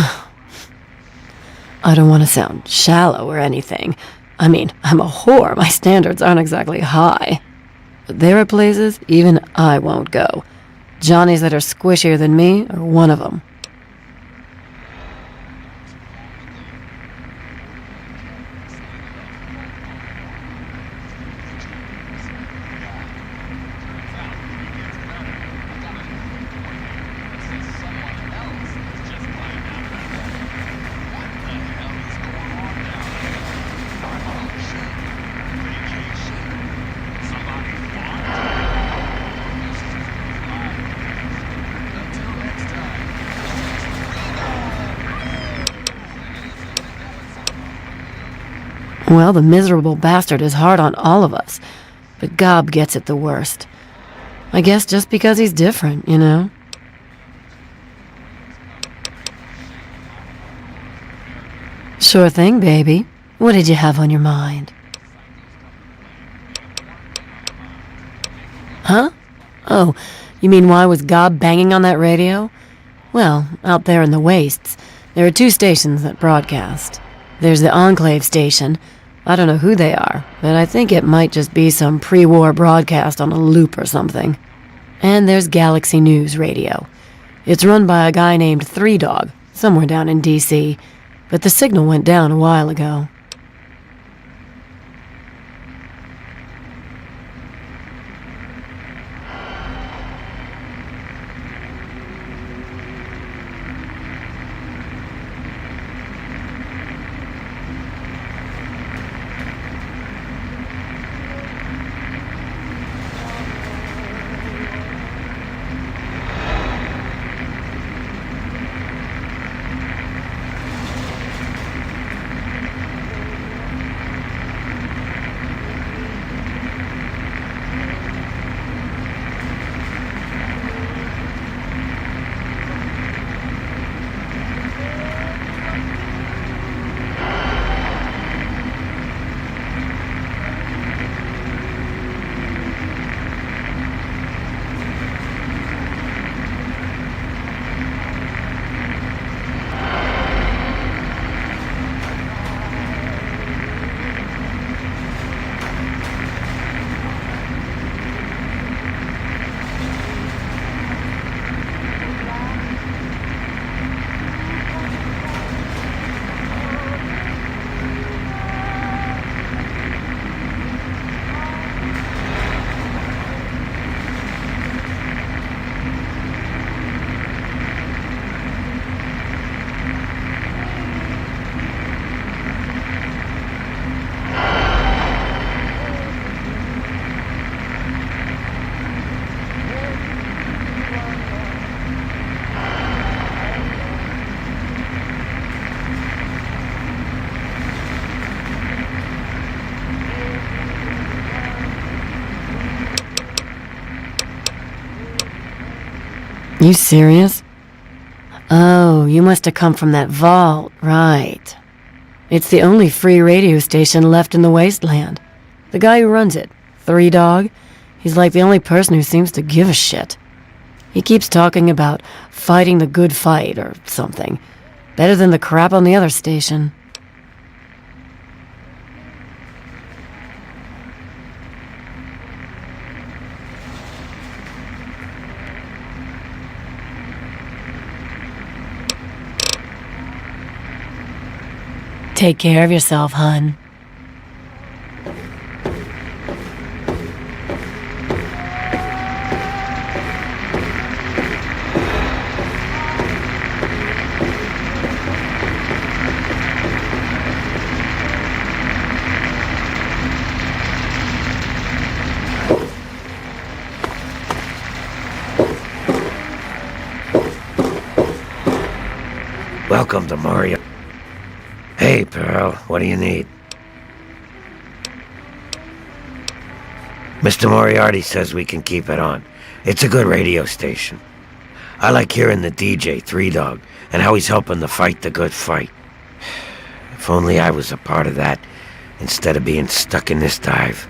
I don't want to sound shallow or anything. I mean, I'm a whore. My standards aren't exactly high. But there are places even I won't go. Johnnies that are squishier than me are one of them. Well, the miserable bastard is hard on all of us, but Gob gets it the worst. I guess just because he's different, you know? Sure thing, baby. What did you have on your mind? Huh? Oh, you mean why was Gob banging on that radio? Well, out there in the wastes, there are 2 stations that broadcast. There's the Enclave station. I don't know who they are, but I think it might just be some pre-war broadcast on a loop or something. And there's Galaxy News Radio. It's run by a guy named Three Dog, somewhere down in D.C., but the signal went down a while ago. You serious? Oh, you must have come from that vault, right. It's the only free radio station left in the wasteland. The guy who runs it, Three Dog, he's like the only person who seems to give a shit. He keeps talking about fighting the good fight or something. Better than the crap on the other station. Take care of yourself, hun. Welcome to Mario. Hey, Pearl, what do you need? Mr. Moriarty says we can keep it on. It's a good radio station. I like hearing the DJ, Three Dog, and how he's helping to fight the good fight. If only I was a part of that, instead of being stuck in this dive.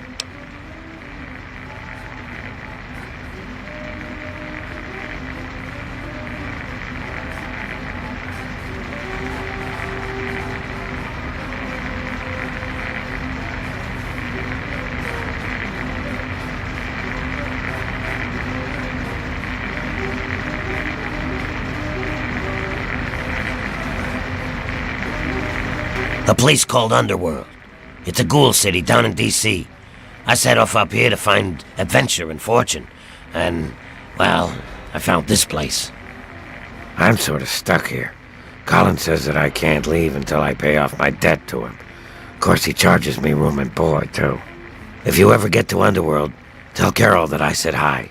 A place called Underworld. It's a ghoul city down in D.C. I set off up here to find adventure and fortune. And, well, I found this place. I'm sort of stuck here. Colin says that I can't leave until I pay off my debt to him. Of course, he charges me room and board, too. If you ever get to Underworld, tell Carol that I said hi.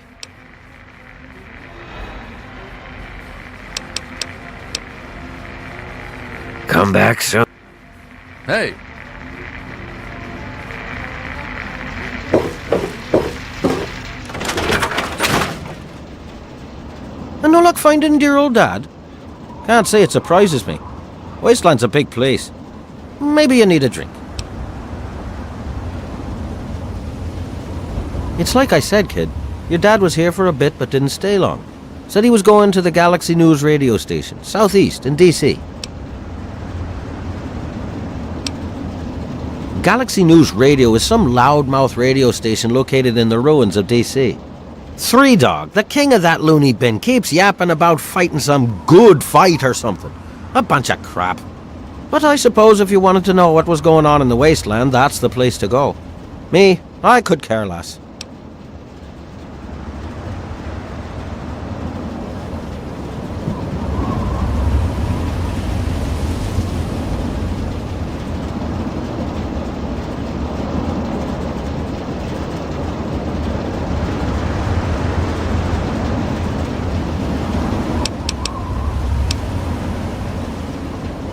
Come back soon. Hey. And no luck finding dear old Dad? Can't say it surprises me. Wasteland's a big place. Maybe you need a drink. It's like I said, kid. Your dad was here for a bit but didn't stay long. Said he was going to the Galaxy News radio station, southeast in D.C. Galaxy News Radio is some loudmouth radio station located in the ruins of D.C. Three Dog, the king of that loony bin, keeps yapping about fighting some good fight or something. A bunch of crap. But I suppose if you wanted to know what was going on in the wasteland, that's the place to go. Me, I could care less.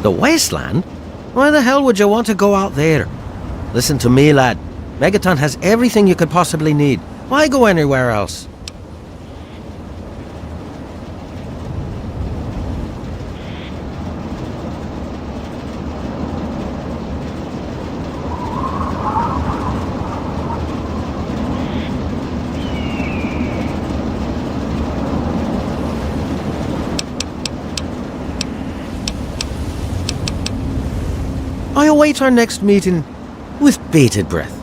The wasteland? Why the hell would you want to go out there? Listen to me, lad. Megaton has everything you could possibly need. Why go anywhere else? I await our next meeting with bated breath.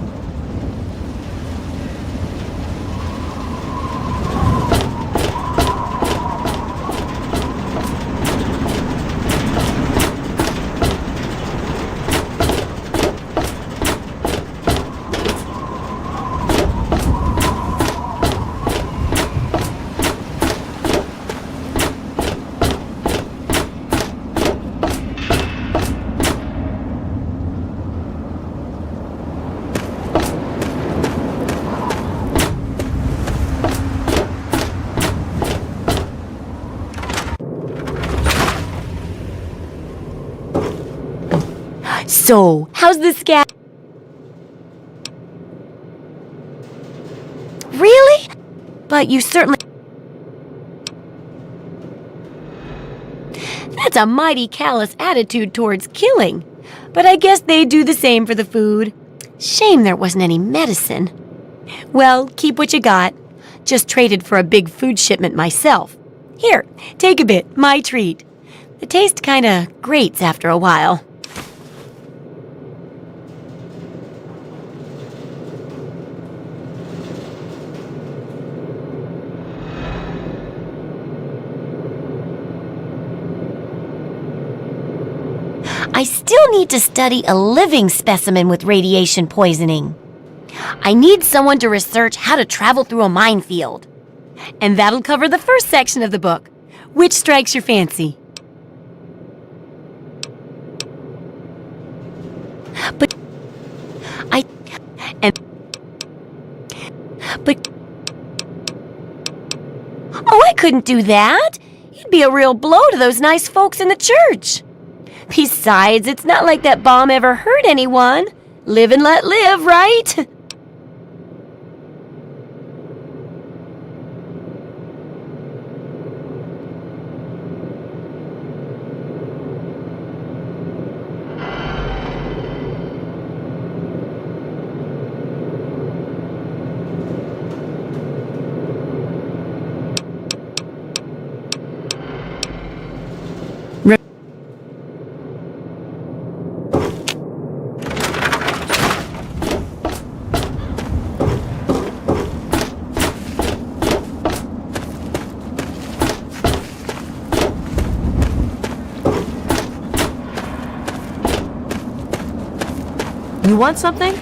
So, how's the scat? Really? But you certainly... That's a mighty callous attitude towards killing. But I guess they do the same for the food. Shame there wasn't any medicine. Well, keep what you got. Just traded for a big food shipment myself. Here, take a bit, my treat. The taste kinda grates after a while. I still need to study a living specimen with radiation poisoning. I need someone to research how to travel through a minefield. And that'll cover the first section of the book. Which strikes your fancy? But I couldn't do that. You'd be a real blow to those nice folks in the church. Besides, it's not like that bomb ever hurt anyone. Live and let live, right? You want something?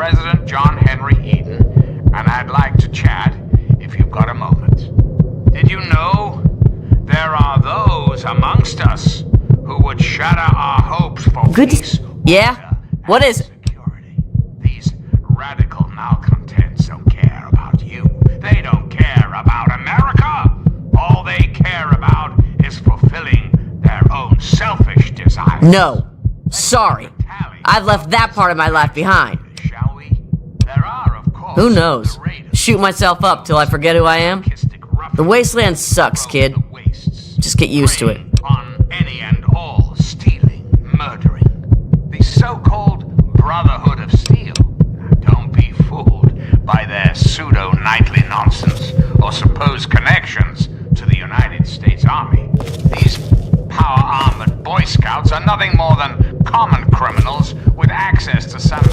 President John Henry Eden, and I'd like to chat if you've got a moment. Did you know there are those amongst us who would shatter our hopes for peace? Yeah? What is it? These radical malcontents don't care about you. They don't care about America. All they care about is fulfilling their own selfish desires. No. Sorry. I've left that part of my life behind. Who knows? Shoot myself up till I forget who I am? The wasteland sucks, kid. Just get used to it. On any and all stealing, murdering. The so-called Brotherhood of Steel. Don't be fooled by their pseudo-knightly nonsense or supposed connections to the United States Army. These power-armored Boy Scouts are nothing more than common criminals with access to some...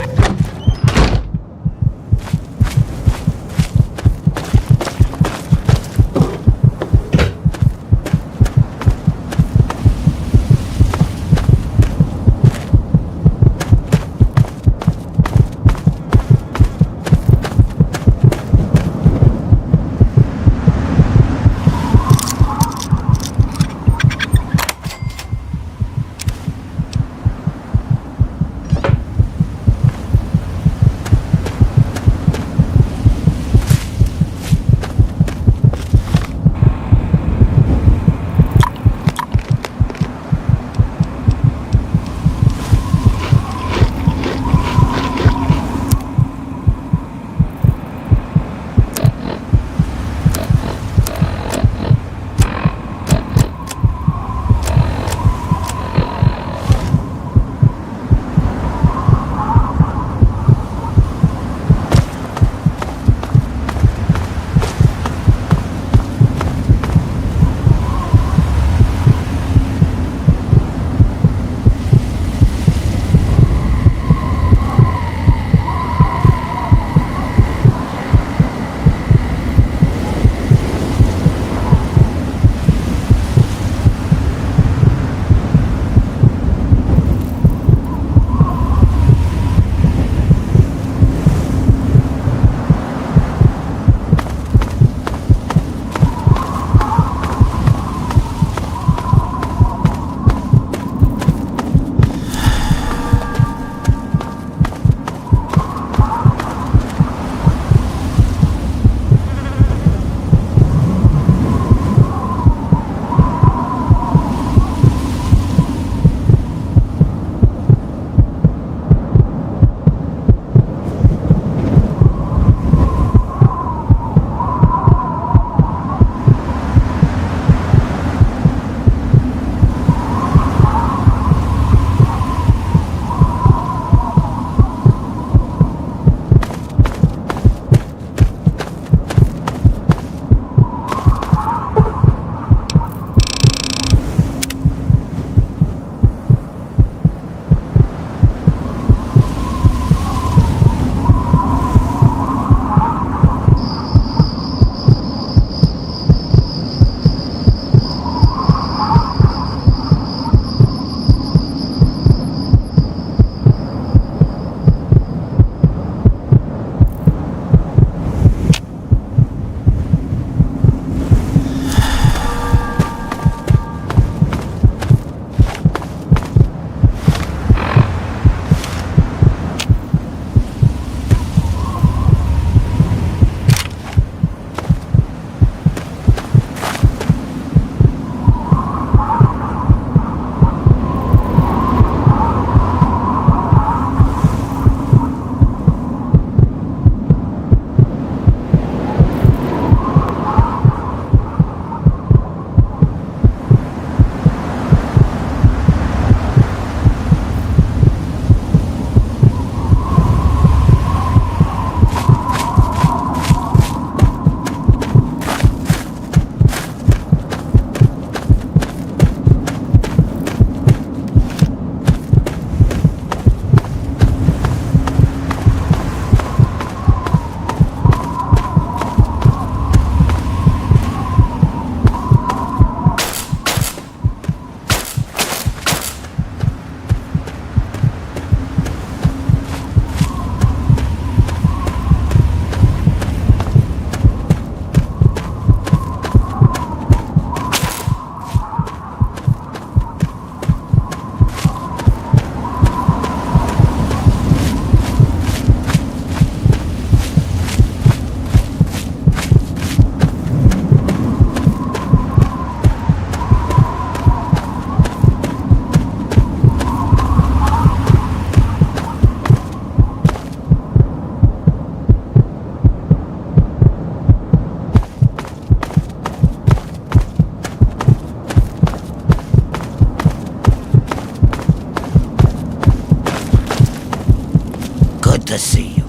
to see you.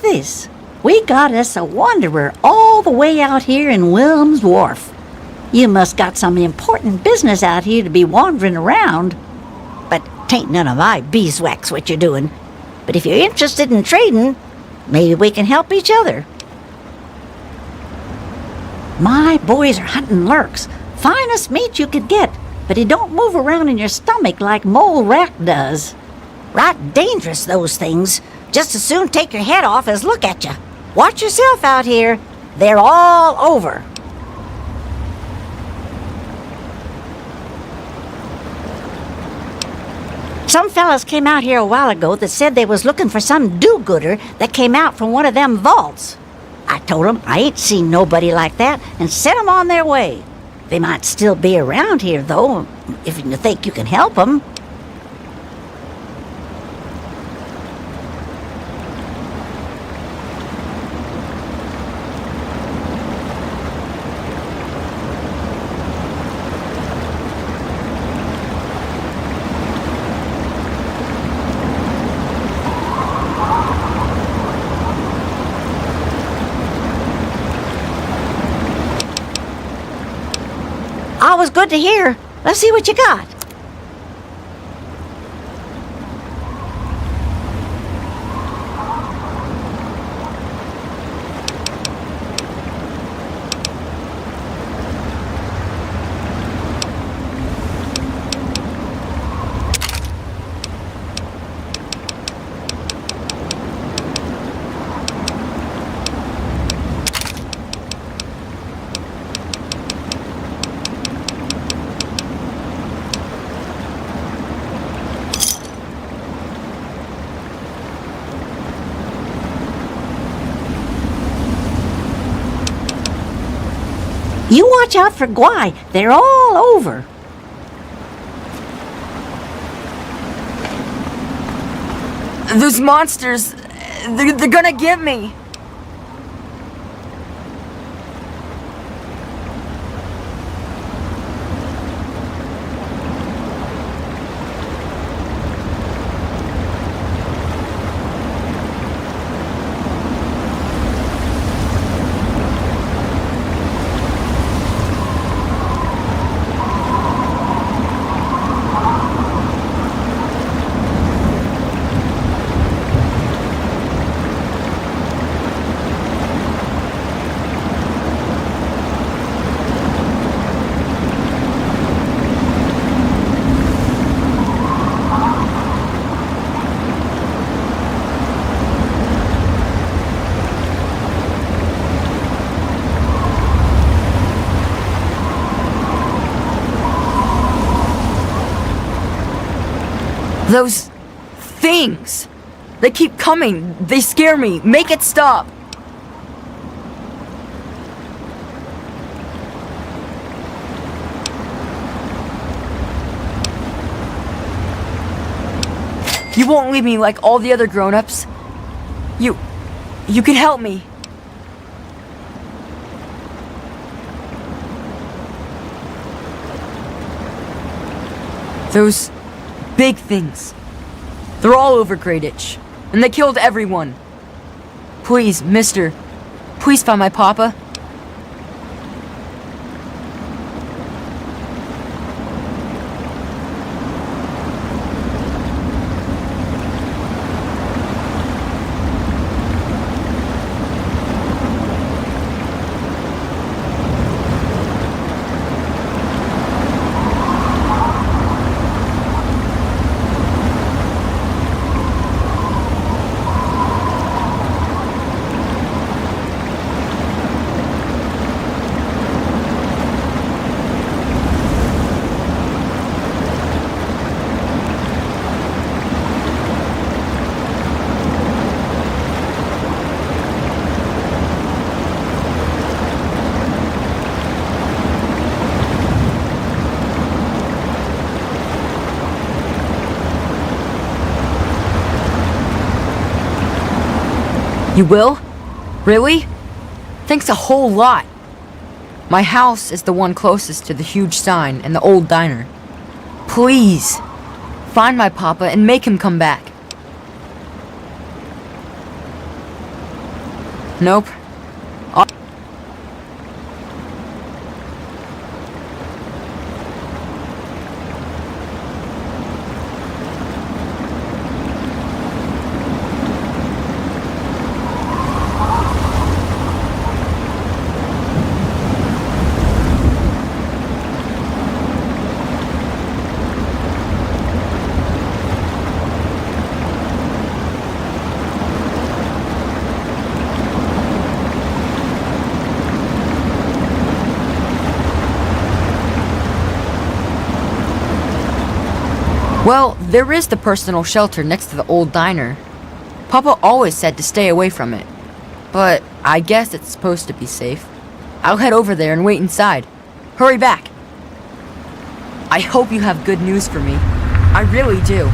at this. We got us a wanderer all the way out here in Wilm's Wharf. You must got some important business out here to be wandering around. But 'tain't none of my beeswax what you're doing. But if you're interested in trading, maybe we can help each other. My boys are hunting lurks. Finest meat you could get, but it don't move around in your stomach like mole rat does. Right dangerous, those things. Just as soon take your head off as look at you. Watch yourself out here. They're all over. Some fellas came out here a while ago that said they was looking for some do-gooder that came out from one of them vaults. I told them I ain't seen nobody like that and sent them on their way. They might still be around here, though, if you think you can help them. Always good to hear. Let's see what you got. You watch out for Gwai. They're all over. Those monsters, they're gonna get me. Those things, they keep coming. They scare me. Make it stop. You won't leave me like all the other grown-ups. You can help me. Those big things. They're all over Greyditch, and they killed everyone. Please, mister, please find my papa. You will? Really? Thanks a whole lot. My house is the one closest to the huge sign and the old diner. Please, find my papa and make him come back. Nope. Well, there is the personal shelter next to the old diner. Papa always said to stay away from it. But I guess it's supposed to be safe. I'll head over there and wait inside. Hurry back. I hope you have good news for me. I really do.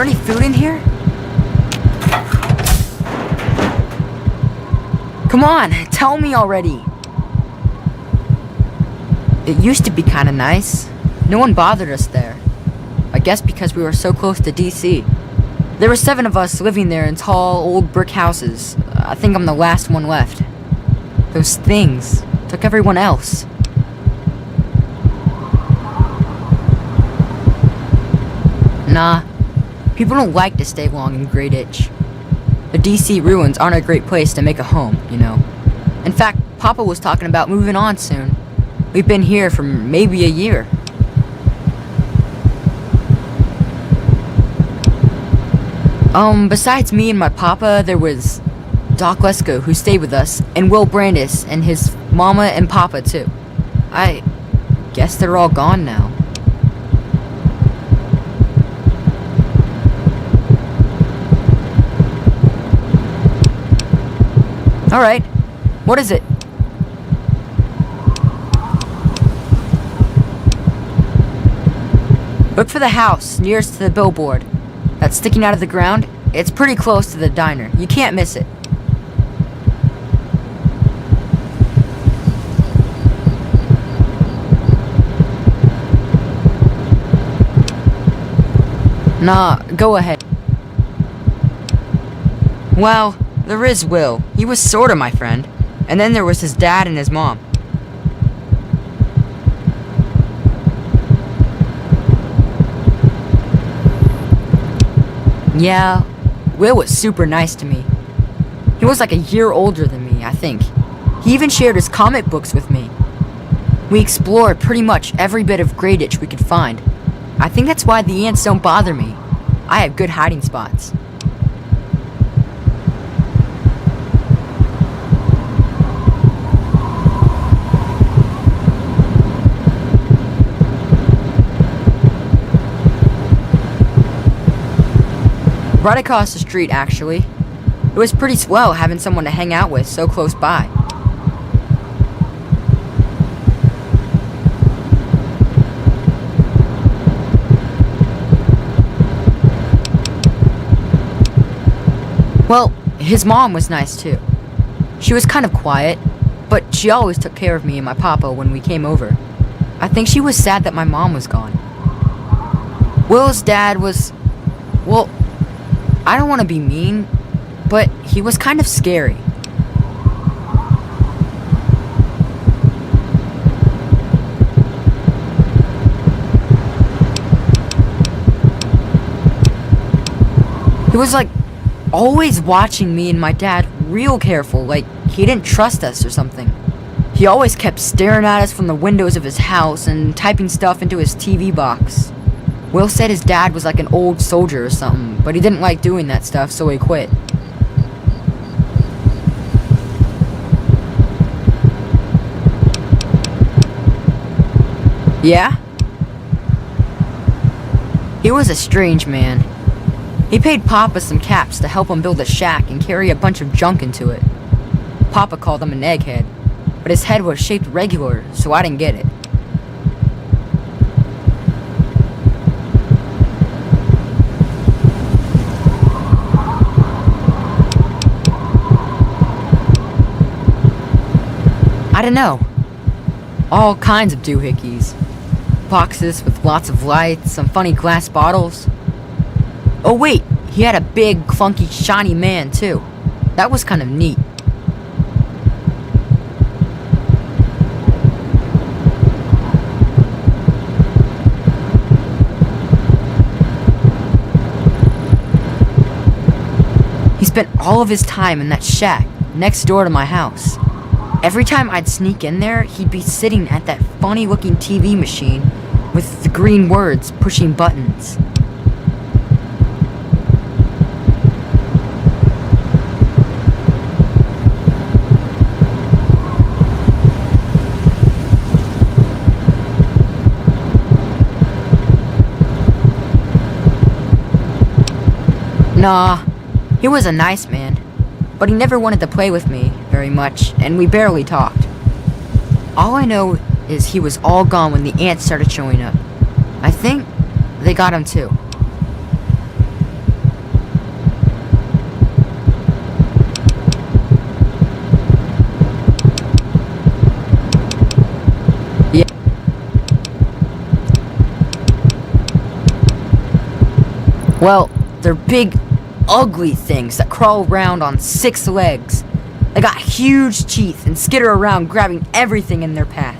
any food in here? Come on, tell me already. It used to be kind of nice. No one bothered us there. I guess because we were so close to DC. There were 7 of us living there in tall, old brick houses. I think I'm the last one left. Those things took everyone else. Nah, people don't like to stay long in Great Itch. The DC ruins aren't a great place to make a home, you know. In fact, Papa was talking about moving on soon. We've been here for maybe a year. Besides me and my papa, there was Doc Lesko, who stayed with us, and Will Brandis, and his mama and papa, too. I guess they're all gone now. Alright, what is it? Look for the house nearest to the billboard. That's sticking out of the ground. It's pretty close to the diner. You can't miss it. Nah, go ahead. Well, there is Will. He was sorta my friend. And then there was his dad and his mom. Yeah, Will was super nice to me. He was like a year older than me, I think. He even shared his comic books with me. We explored pretty much every bit of Great Itch we could find. I think that's why the ants don't bother me. I have good hiding spots. Right across the street, actually. It was pretty swell having someone to hang out with so close by. Well, his mom was nice too. She was kind of quiet, but she always took care of me and my papa when we came over. I think she was sad that my mom was gone. Will's dad was, well, I don't want to be mean, but he was kind of scary. He was like always watching me and my dad real careful, like he didn't trust us or something. He always kept staring at us from the windows of his house and typing stuff into his TV box. Will said his dad was like an old soldier or something, but he didn't like doing that stuff, so he quit. Yeah? He was a strange man. He paid Papa some caps to help him build a shack and carry a bunch of junk into it. Papa called him an egghead, but his head was shaped regular, so I didn't get it. I don't know. All kinds of doohickeys. Boxes with lots of lights, some funny glass bottles. Oh wait, he had a big, funky, shiny man too. That was kind of neat. He spent all of his time in that shack next door to my house. Every time I'd sneak in there, he'd be sitting at that funny-looking TV machine with the green words pushing buttons. Nah, he was a nice man, but he never wanted to play with me very much, and we barely talked. All I know is he was all gone when the ants started showing up. I think they got him too. Well, they're big, ugly things that crawl around on 6 legs. They got huge teeth and skitter around grabbing everything in their path.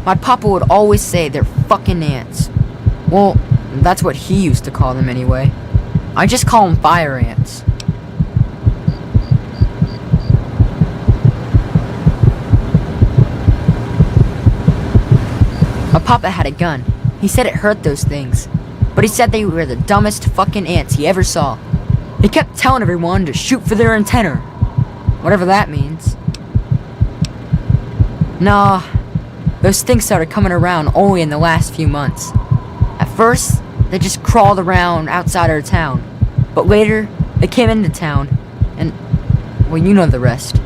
My papa would always say they're fucking ants. Well, that's what he used to call them anyway. I just call them fire ants. My papa had a gun. He said it hurt those things. But he said they were the dumbest fucking ants he ever saw. He kept telling everyone to shoot for their antenna. Whatever that means. Nah, those things started coming around only in the last few months. At first, they just crawled around outside our town. But later, they came into town. And, well, you know the rest.